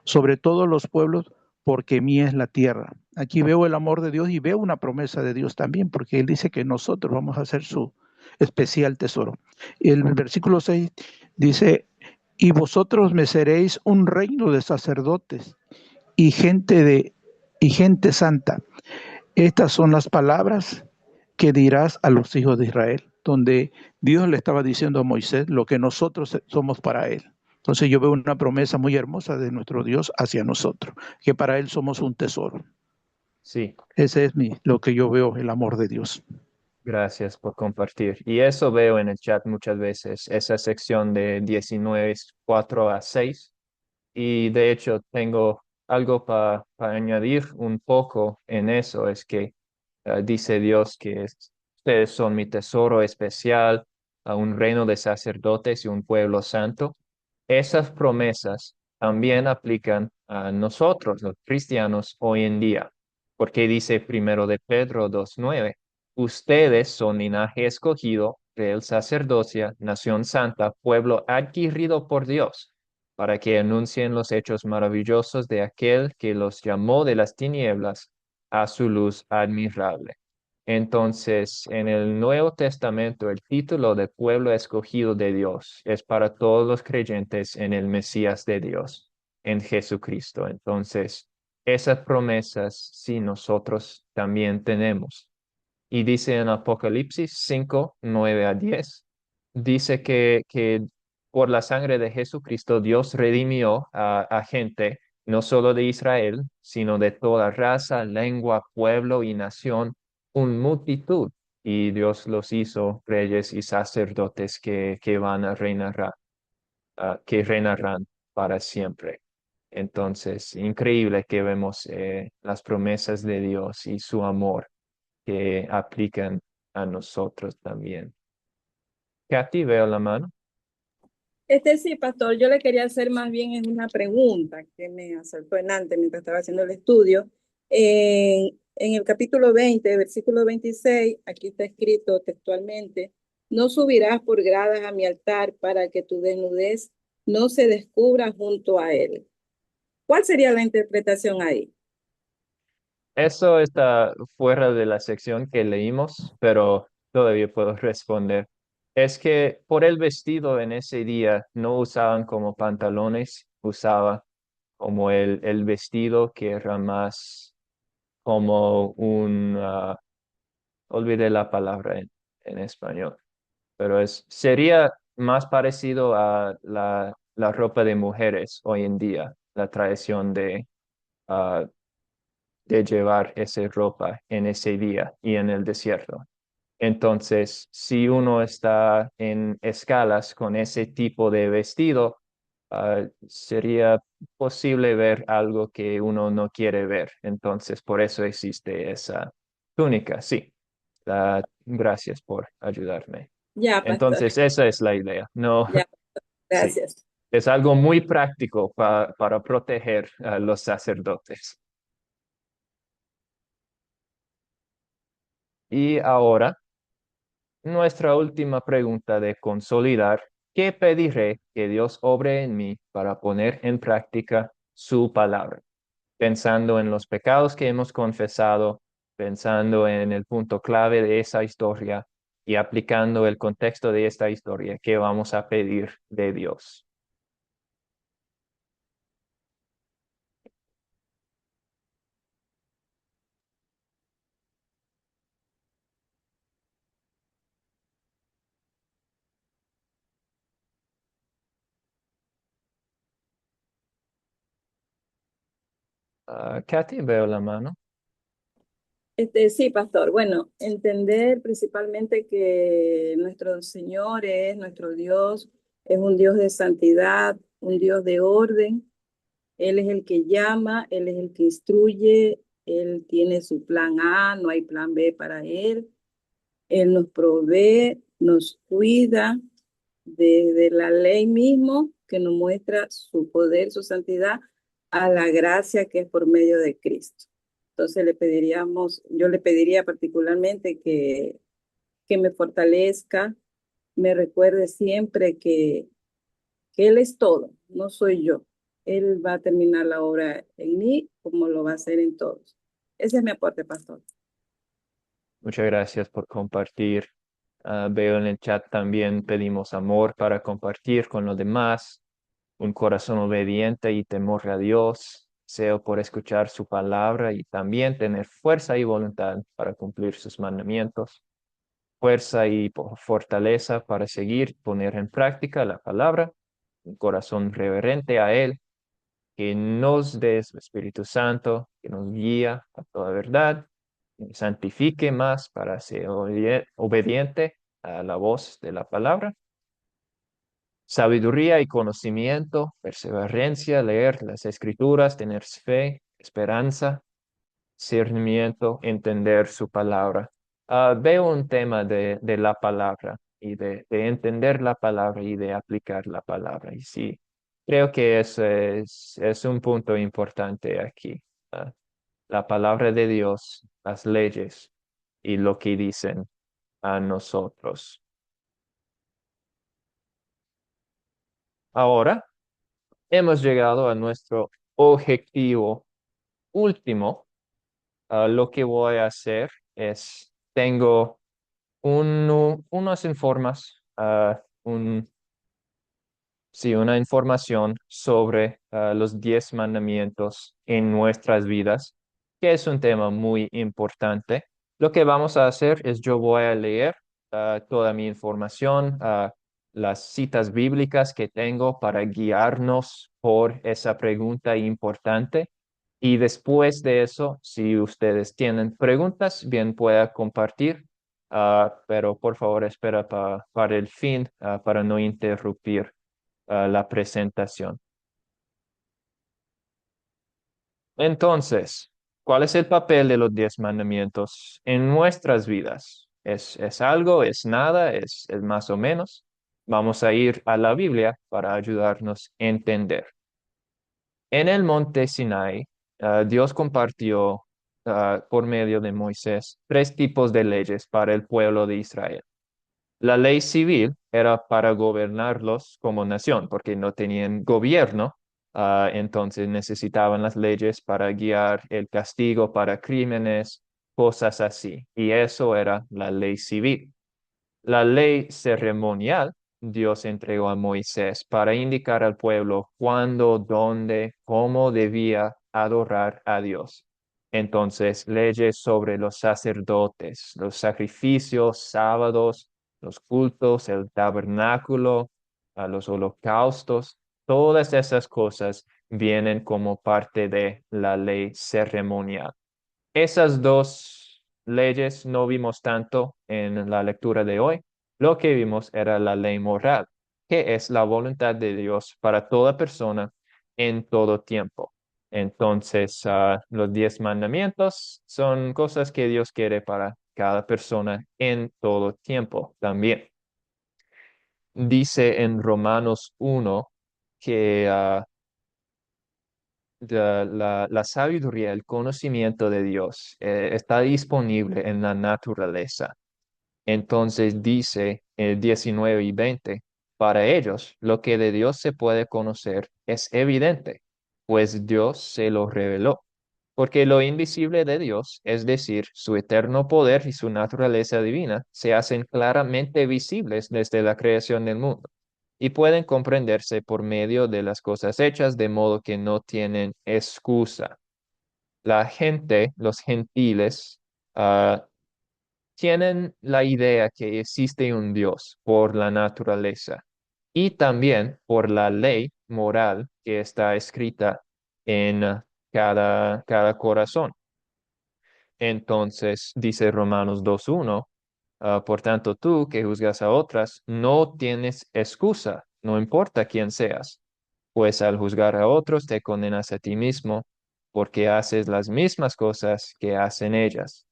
sobre todos los pueblos, porque mía es la tierra. Aquí veo el amor de Dios y veo una promesa de Dios también, porque Él dice que nosotros vamos a ser su especial tesoro. El versículo 6 dice, y vosotros me seréis un reino de sacerdotes y gente santa. Estas son las palabras que dirás a los hijos de Israel, donde Dios le estaba diciendo a Moisés lo que nosotros somos para él. Entonces yo veo una promesa muy hermosa de nuestro Dios hacia nosotros, que para él somos un tesoro. Sí, Ese es lo que yo veo, el amor de Dios. gracias por compartir. Y eso veo en el chat muchas veces, esa sección de 19, 4 a 6. Y de hecho tengo algo para añadir un poco en eso, es que dice Dios que ustedes son mi tesoro especial, a un reino de sacerdotes y un pueblo santo. Esas promesas también aplican a nosotros, los cristianos, hoy en día, porque dice primero de Pedro 2:9, ustedes son linaje escogido, real sacerdocia, nación santa, pueblo adquirido por Dios, para que anuncien los hechos maravillosos de aquel que los llamó de las tinieblas a su luz admirable. Entonces, en el Nuevo Testamento, el título de pueblo escogido de Dios es para todos los creyentes en el Mesías de Dios, en Jesucristo. Entonces, esas promesas sí nosotros también tenemos. Y dice en Apocalipsis 5, 9 a 10, dice que por la sangre de Jesucristo Dios redimió a gente, no solo de Israel, sino de toda raza, lengua, pueblo y nación, un multitud. Y Dios los hizo reyes y sacerdotes que van a reinar, que reinarán para siempre. Entonces, increíble que vemos las promesas de Dios y su amor que aplican a nosotros también. Katy, veo la mano. Sí, pastor, yo le quería hacer más bien es una pregunta que me asaltó en antes mientras estaba haciendo el estudio. En el capítulo 20, versículo 26, aquí está escrito textualmente, no subirás por gradas a mi altar para que tu desnudez no se descubra junto a él. ¿Cuál sería la interpretación ahí? Eso está fuera de la sección que leímos, pero todavía puedo responder. Es que por el vestido en ese día no usaban como pantalones, usaba como el vestido que era más como olvidé la palabra en español, pero sería más parecido a la ropa de mujeres hoy en día, la tradición ah, de llevar esa ropa en ese día y en el desierto. Entonces, si uno está en escalas con ese tipo de vestido, sería posible ver algo que uno no quiere ver. Entonces, por eso existe esa túnica. Sí, gracias por ayudarme. Ya, pastor, Entonces, esa es la idea. No, ya, sí, gracias. es algo muy práctico para proteger a los sacerdotes. Y ahora, nuestra última pregunta de consolidar, ¿qué pediré que Dios obre en mí para poner en práctica su palabra? Pensando en los pecados que hemos confesado, pensando en el punto clave de esa historia y aplicando el contexto de esta historia, ¿qué vamos a pedir de Dios? Katy, veo la mano. Sí, pastor. Bueno, entender principalmente que nuestro Señor es nuestro Dios, es un Dios de santidad, un Dios de orden. Él es el que llama, Él es el que instruye, Él tiene su plan A, no hay plan B para Él. Él nos provee, nos cuida, desde la ley mismo que nos muestra su poder, su santidad, a la gracia que es por medio de Cristo. Entonces yo le pediría particularmente que me fortalezca, me recuerde siempre que Él es todo, no soy yo. Él va a terminar la obra en mí como lo va a hacer en todos. Ese es mi aporte, pastor. Muchas gracias por compartir. Veo en el chat también pedimos amor para compartir con los demás, un corazón obediente y temor a Dios, deseo por escuchar su palabra y también tener fuerza y voluntad para cumplir sus mandamientos, fuerza y fortaleza para seguir, poner en práctica la palabra, un corazón reverente a Él, que nos dé su Espíritu Santo, que nos guía a toda verdad, que nos santifique más para ser obediente a la voz de la palabra, sabiduría y conocimiento, perseverancia, leer las Escrituras, tener fe, esperanza, discernimiento, entender su palabra. Veo un tema de la palabra y de entender la palabra y de aplicar la palabra. Y sí, creo que eso es un punto importante aquí. Ah, la palabra de Dios, las leyes y lo que dicen a nosotros. Ahora hemos llegado a nuestro objetivo último. Lo que voy a hacer es, tengo unas informes, sí, una información sobre los 10 mandamientos en nuestras vidas, que es un tema muy importante. Lo que vamos a hacer es yo voy a leer toda mi información, las citas bíblicas que tengo para guiarnos por esa pregunta importante. Y después de eso, si ustedes tienen preguntas, bien pueda compartir, pero por favor espera para el fin, para no interrumpir la presentación. Entonces, ¿cuál es el papel de los 10 mandamientos en nuestras vidas? ¿Es algo? ¿Es nada? ¿Es más o menos? Vamos a ir a la Biblia para ayudarnos a entender. En el monte Sinai, Dios compartió por medio de Moisés 3 tipos de leyes para el pueblo de Israel. La ley civil era para gobernarlos como nación, porque no tenían gobierno, entonces necesitaban las leyes para guiar el castigo para crímenes, cosas así. Y eso era la ley civil. La ley ceremonial Dios entregó a Moisés para indicar al pueblo cuándo, dónde, cómo debía adorar a Dios. Entonces, leyes sobre los sacerdotes, los sacrificios, sábados, los cultos, el tabernáculo, a los holocaustos, todas esas cosas vienen como parte de la ley ceremonial. Esas dos leyes no vimos tanto en la lectura de hoy. Lo que vimos era la ley moral, que es la voluntad de Dios para toda persona en todo tiempo. Entonces, los 10 mandamientos son cosas que Dios quiere para cada persona en todo tiempo también. Dice en Romanos 1 que la sabiduría, el conocimiento de Dios está disponible en la naturaleza. Entonces dice 19 y 20, para ellos lo que de Dios se puede conocer es evidente, pues Dios se lo reveló. Porque lo invisible de Dios, es decir, su eterno poder y su naturaleza divina, se hacen claramente visibles desde la creación del mundo y pueden comprenderse por medio de las cosas hechas, de modo que no tienen excusa. La gente, los gentiles, ah, tienen la idea que existe un Dios por la naturaleza y también por la ley moral que está escrita en cada corazón. Entonces, dice Romanos 2:1, por tanto tú que juzgas a otras, no tienes excusa, no importa quién seas, pues al juzgar a otros te condenas a ti mismo, porque haces las mismas cosas que hacen ellas.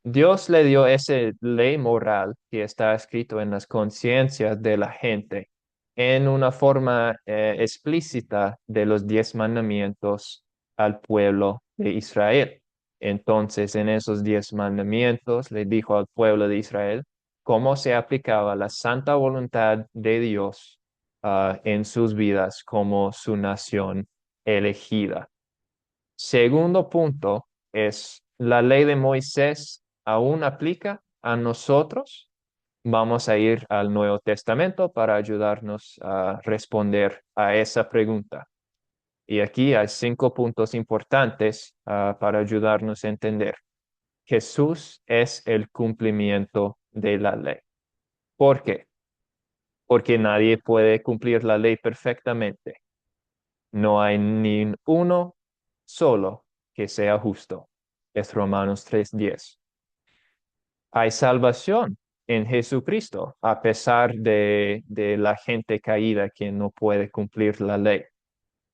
Dios le dio esa ley moral que está escrito en las conciencias de la gente en una forma explícita de los 10 mandamientos al pueblo de Israel. Entonces, en esos 10 mandamientos le dijo al pueblo de Israel cómo se aplicaba la santa voluntad de Dios en sus vidas como su nación elegida. Segundo punto es, ¿la ley de Moisés aún aplica a nosotros? Vamos a ir al Nuevo Testamento para ayudarnos a responder a esa pregunta. Y aquí hay 5 puntos importantes para ayudarnos a entender. Jesús es el cumplimiento de la ley. ¿Por qué? Porque nadie puede cumplir la ley perfectamente. No hay ni uno solo que sea justo. Es Romanos 3:10. Hay salvación en Jesucristo, a pesar de la gente caída que no puede cumplir la ley.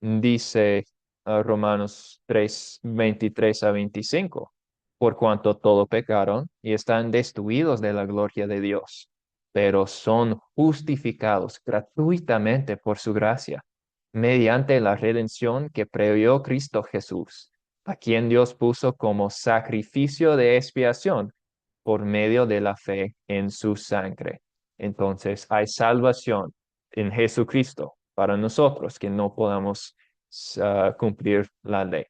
Dice Romanos 3:23-25, por cuanto todo pecaron y están destituidos de la gloria de Dios, pero son justificados gratuitamente por su gracia, mediante la redención que previó Cristo Jesús, a quien Dios puso como sacrificio de expiación por medio de la fe en su sangre. Entonces hay salvación en Jesucristo para nosotros que no podamos cumplir la ley.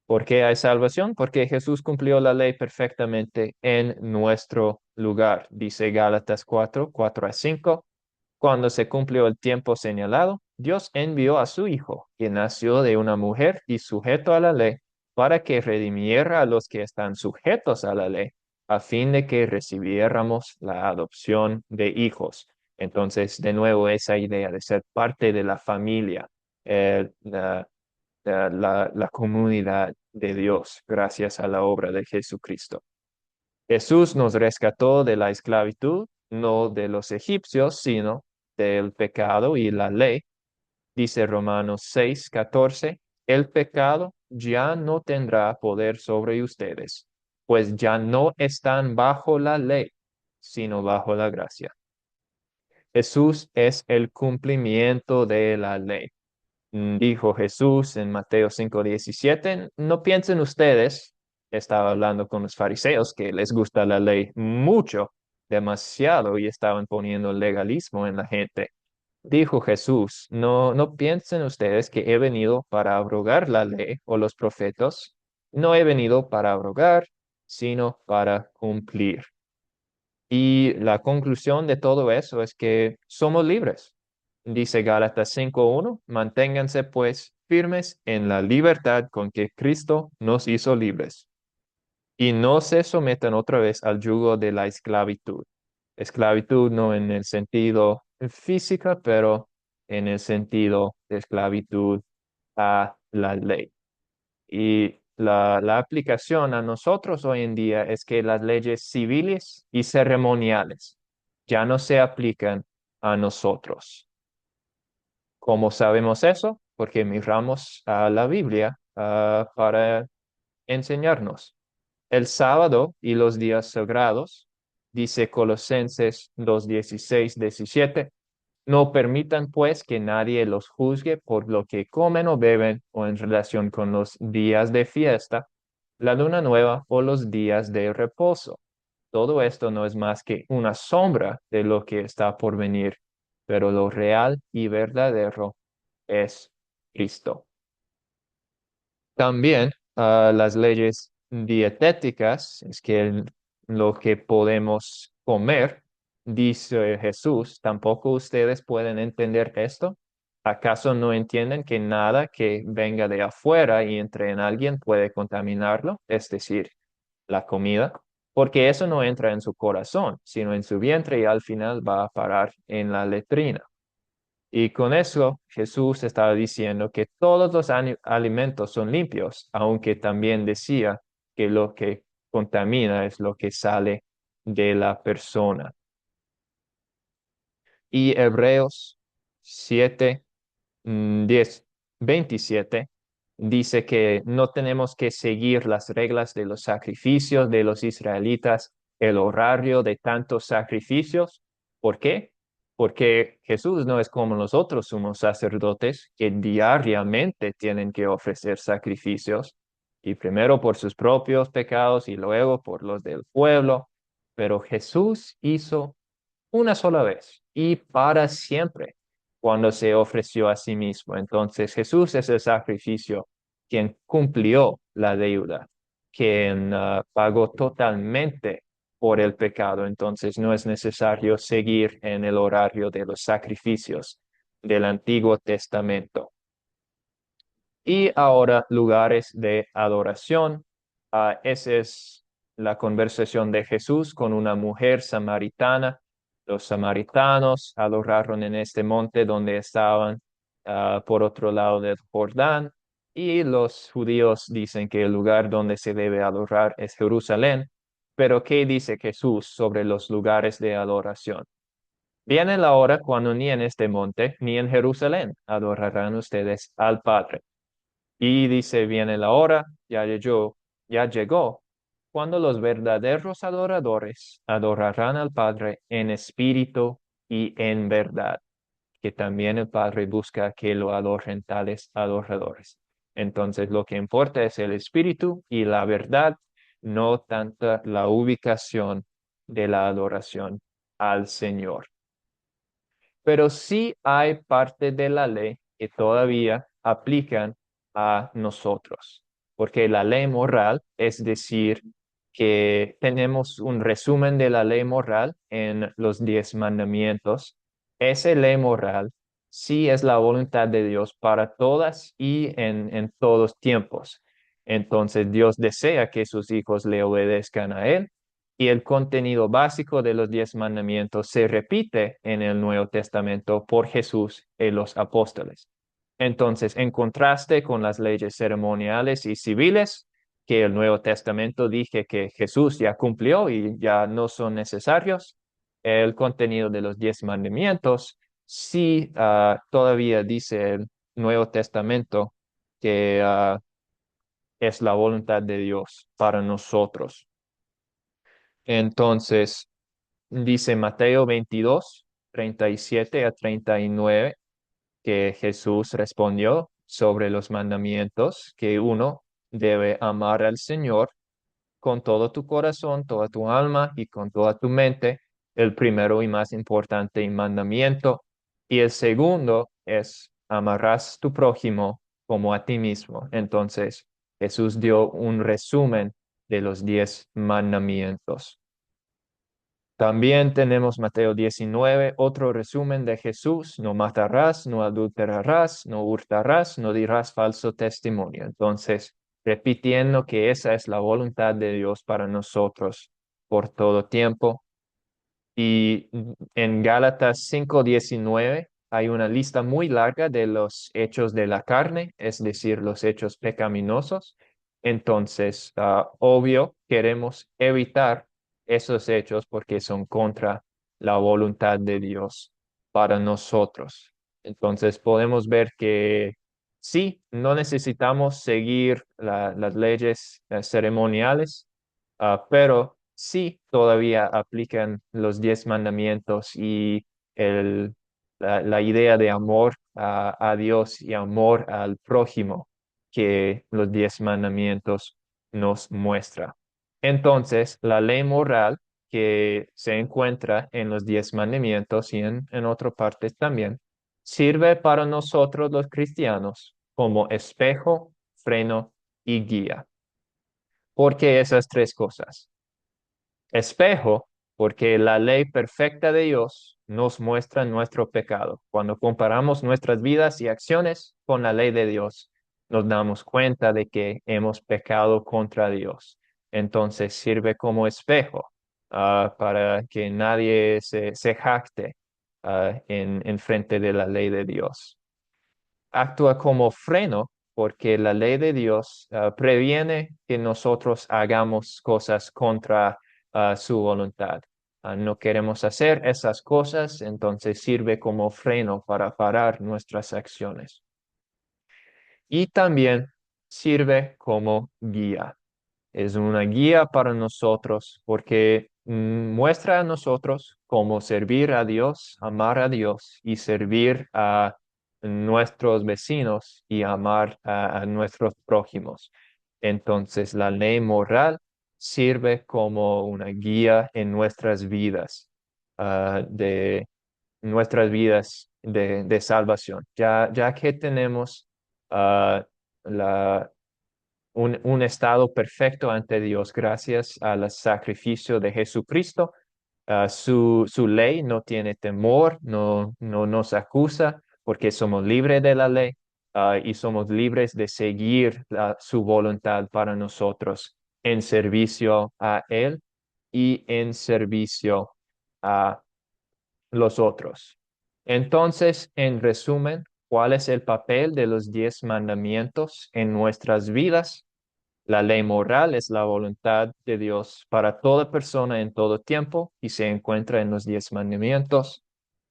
¿Por qué hay salvación? Porque Jesús cumplió la ley perfectamente en nuestro lugar. Dice Gálatas 4:4-5. Cuando se cumplió el tiempo señalado, Dios envió a su Hijo, que nació de una mujer y sujeto a la ley, para que redimiera a los que están sujetos a la ley, a fin de que recibiéramos la adopción de hijos. Entonces, de nuevo, esa idea de ser parte de la familia, la comunidad de Dios, gracias a la obra de Jesucristo. Jesús nos rescató de la esclavitud, no de los egipcios, sino del pecado y la ley. Dice Romanos 6:14, el pecado ya no tendrá poder sobre ustedes, pues ya no están bajo la ley, sino bajo la gracia. Jesús es el cumplimiento de la ley. Dijo Jesús en Mateo 5:17, no piensen ustedes, estaba hablando con los fariseos que les gusta la ley mucho, demasiado, y estaban poniendo legalismo en la gente. Dijo Jesús, no piensen ustedes que he venido para abrogar la ley o los profetas. No he venido para abrogar, sino para cumplir. Y la conclusión de todo eso es que somos libres. Dice Gálatas 5:1, manténganse pues firmes en la libertad con que Cristo nos hizo libres. Y no se sometan otra vez al yugo de la esclavitud. Esclavitud no en el sentido física, pero en el sentido de esclavitud a la ley. Y la aplicación a nosotros hoy en día es que las leyes civiles y ceremoniales ya no se aplican a nosotros. ¿Cómo sabemos eso? Porque miramos a la Biblia para enseñarnos. El sábado y los días sagrados, dice Colosenses 2:16-17, no permitan pues que nadie los juzgue por lo que comen o beben o en relación con los días de fiesta, la luna nueva o los días de reposo. Todo esto no es más que una sombra de lo que está por venir, pero lo real y verdadero es Cristo. También las leyes dietéticas, es que lo que podemos comer, dice Jesús, ¿tampoco ustedes pueden entender esto? ¿Acaso no entienden que nada que venga de afuera y entre en alguien puede contaminarlo? Es decir, la comida, porque eso no entra en su corazón, sino en su vientre y al final va a parar en la letrina. Y con eso Jesús estaba diciendo que todos los alimentos son limpios, aunque también decía que lo que contamina es lo que sale de la persona. Y Hebreos 7, 10, 27 dice que no tenemos que seguir las reglas de los sacrificios de los israelitas, el horario de tantos sacrificios. ¿Por qué? Porque Jesús no es como los otros sumos sacerdotes que diariamente tienen que ofrecer sacrificios, y primero por sus propios pecados y luego por los del pueblo. Pero Jesús hizo una sola vez y para siempre cuando se ofreció a sí mismo. Entonces Jesús es el sacrificio quien cumplió la deuda, quien pagó totalmente por el pecado. Entonces no es necesario seguir en el horario de los sacrificios del Antiguo Testamento. Y ahora lugares de adoración. Esa es la conversación de Jesús con una mujer samaritana. Los samaritanos adoraron en este monte donde estaban por otro lado del Jordán. Y los judíos dicen que el lugar donde se debe adorar es Jerusalén. Pero ¿qué dice Jesús sobre los lugares de adoración? Viene la hora cuando ni en este monte ni en Jerusalén adorarán ustedes al Padre. Y dice, viene la hora, ya llegó, cuando los verdaderos adoradores adorarán al Padre en espíritu y en verdad, que también el Padre busca que lo adoren tales adoradores. Entonces, lo que importa es el espíritu y la verdad, no tanto la ubicación de la adoración al Señor. Pero sí hay parte de la ley que todavía aplican a nosotros, porque la ley moral, es decir, que tenemos un resumen de la ley moral en los 10 mandamientos. Esa ley moral sí es la voluntad de Dios para todas y en todos tiempos. Entonces Dios desea que sus hijos le obedezcan a Él, y el contenido básico de los 10 mandamientos se repite en el Nuevo Testamento por Jesús y los apóstoles. Entonces, en contraste con las leyes ceremoniales y civiles, que el Nuevo Testamento dije que Jesús ya cumplió y ya no son necesarios, el contenido de los 10 mandamientos sí todavía dice el Nuevo Testamento que es la voluntad de Dios para nosotros. Entonces, dice Mateo 22, 37 a 39, que Jesús respondió sobre los mandamientos, que uno debe amar al Señor con todo tu corazón, toda tu alma y con toda tu mente, el primero y más importante mandamiento. Y el segundo es amarás tu prójimo como a ti mismo. Entonces, Jesús dio un resumen de los 10 mandamientos. También tenemos Mateo 19, otro resumen de Jesús: no matarás, no adulterarás, no hurtarás, no dirás falso testimonio. Entonces, repitiendo que esa es la voluntad de Dios para nosotros por todo tiempo. Y en Gálatas 5:19 hay una lista muy larga de los hechos de la carne, es decir, los hechos pecaminosos. Entonces, obvio, queremos evitar esos hechos porque son contra la voluntad de Dios para nosotros. Entonces, podemos ver que sí, no necesitamos seguir las leyes ceremoniales, pero sí todavía aplican los 10 mandamientos y la idea de amor a Dios y amor al prójimo que los 10 mandamientos nos muestra. Entonces, la ley moral que se encuentra en los 10 mandamientos y en otras partes también, sirve para nosotros los cristianos como espejo, freno y guía. ¿Por qué esas tres cosas? Espejo, porque la ley perfecta de Dios nos muestra nuestro pecado. Cuando comparamos nuestras vidas y acciones con la ley de Dios, nos damos cuenta de que hemos pecado contra Dios. Entonces sirve como espejo para que nadie se jacte en frente de la ley de Dios. Actúa como freno porque la ley de Dios previene que nosotros hagamos cosas contra su voluntad. No queremos hacer esas cosas, entonces sirve como freno para parar nuestras acciones. Y también sirve como guía. Es una guía para nosotros porque muestra a nosotros cómo servir a Dios, amar a Dios y servir a nuestros vecinos y amar a nuestros prójimos. Entonces, la ley moral sirve como una guía en nuestras vidas, de nuestras vidas de salvación. Ya que tenemos ah, la un estado perfecto ante Dios gracias al sacrificio de Jesucristo. Su ley no tiene temor, no nos acusa porque somos libres de la ley, y somos libres de seguir su voluntad para nosotros en servicio a Él y en servicio a los otros. Entonces, en resumen, ¿cuál es el papel de los 10 mandamientos en nuestras vidas? La ley moral es la voluntad de Dios para toda persona en todo tiempo y se encuentra en los 10 mandamientos.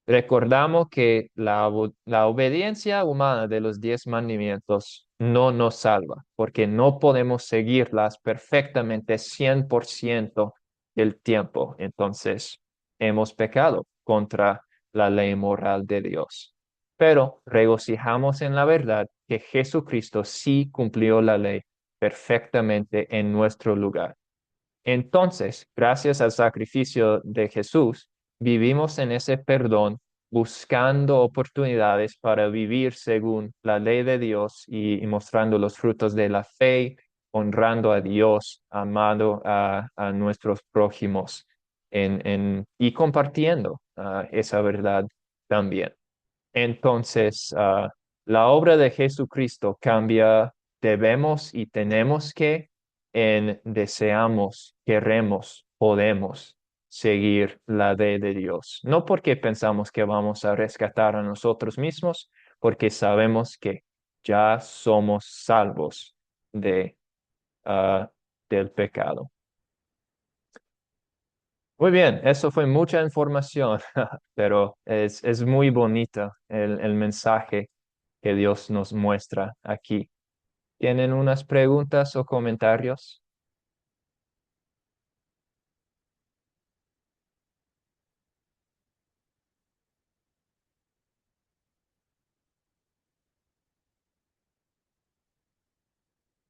Recordamos que la obediencia humana de los 10 mandamientos no nos salva, porque no podemos seguirlas perfectamente 100% del tiempo. Entonces, hemos pecado contra la ley moral de Dios. Pero regocijamos en la verdad que Jesucristo sí cumplió la ley perfectamente en nuestro lugar. Entonces, gracias al sacrificio de Jesús, vivimos en ese perdón, buscando oportunidades para vivir según la ley de Dios y mostrando los frutos de la fe, honrando a Dios, amando a nuestros prójimos y compartiendo esa verdad también. Entonces, la obra de Jesucristo cambia, debemos y tenemos que en deseamos, queremos, podemos seguir la ley de Dios. No porque pensamos que vamos a rescatar a nosotros mismos, porque sabemos que ya somos salvos de, ah, del pecado. Muy bien, eso fue mucha información, pero es muy bonito el mensaje que Dios nos muestra aquí. ¿Tienen unas preguntas o comentarios?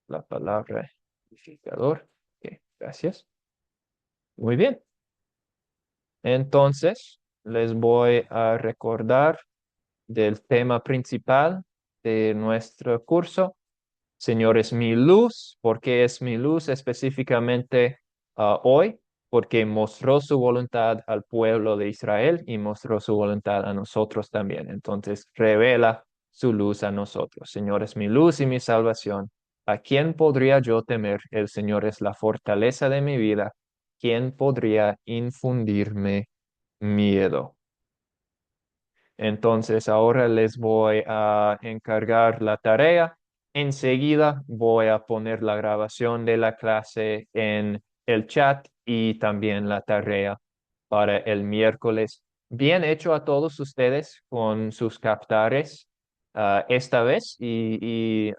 La palabra edificador. Ok, gracias. Muy bien. Entonces, les voy a recordar del tema principal de nuestro curso. Señor es mi luz. ¿Por qué es mi luz específicamente hoy? Porque mostró su voluntad al pueblo de Israel y mostró su voluntad a nosotros también. Entonces, revela su luz a nosotros. Señor es mi luz y mi salvación. ¿A quién podría yo temer? El Señor es la fortaleza de mi vida. ¿Quién podría infundirme miedo? Entonces, ahora les voy a encargar la tarea. Enseguida voy a poner la grabación de la clase en el chat y también la tarea para el miércoles. Bien hecho a todos ustedes con sus captares esta vez les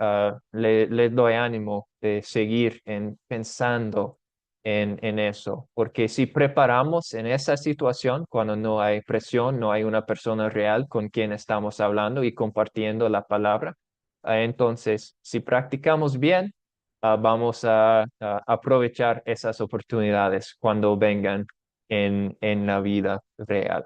doy ánimo de seguir pensando en eso, porque si preparamos en esa situación, cuando no hay presión, no hay una persona real con quien estamos hablando y compartiendo la palabra, entonces si practicamos bien, vamos a aprovechar esas oportunidades cuando vengan en la vida real.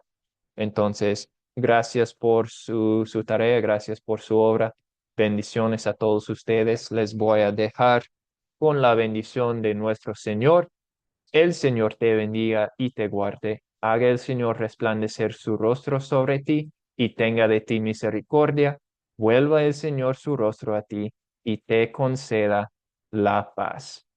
Entonces, gracias por su tarea, gracias por su obra. Bendiciones a todos ustedes. Les voy a dejar con la bendición de nuestro Señor. El Señor te bendiga y te guarde. Haga el Señor resplandecer su rostro sobre ti y tenga de ti misericordia. Vuelva el Señor su rostro a ti y te conceda la paz.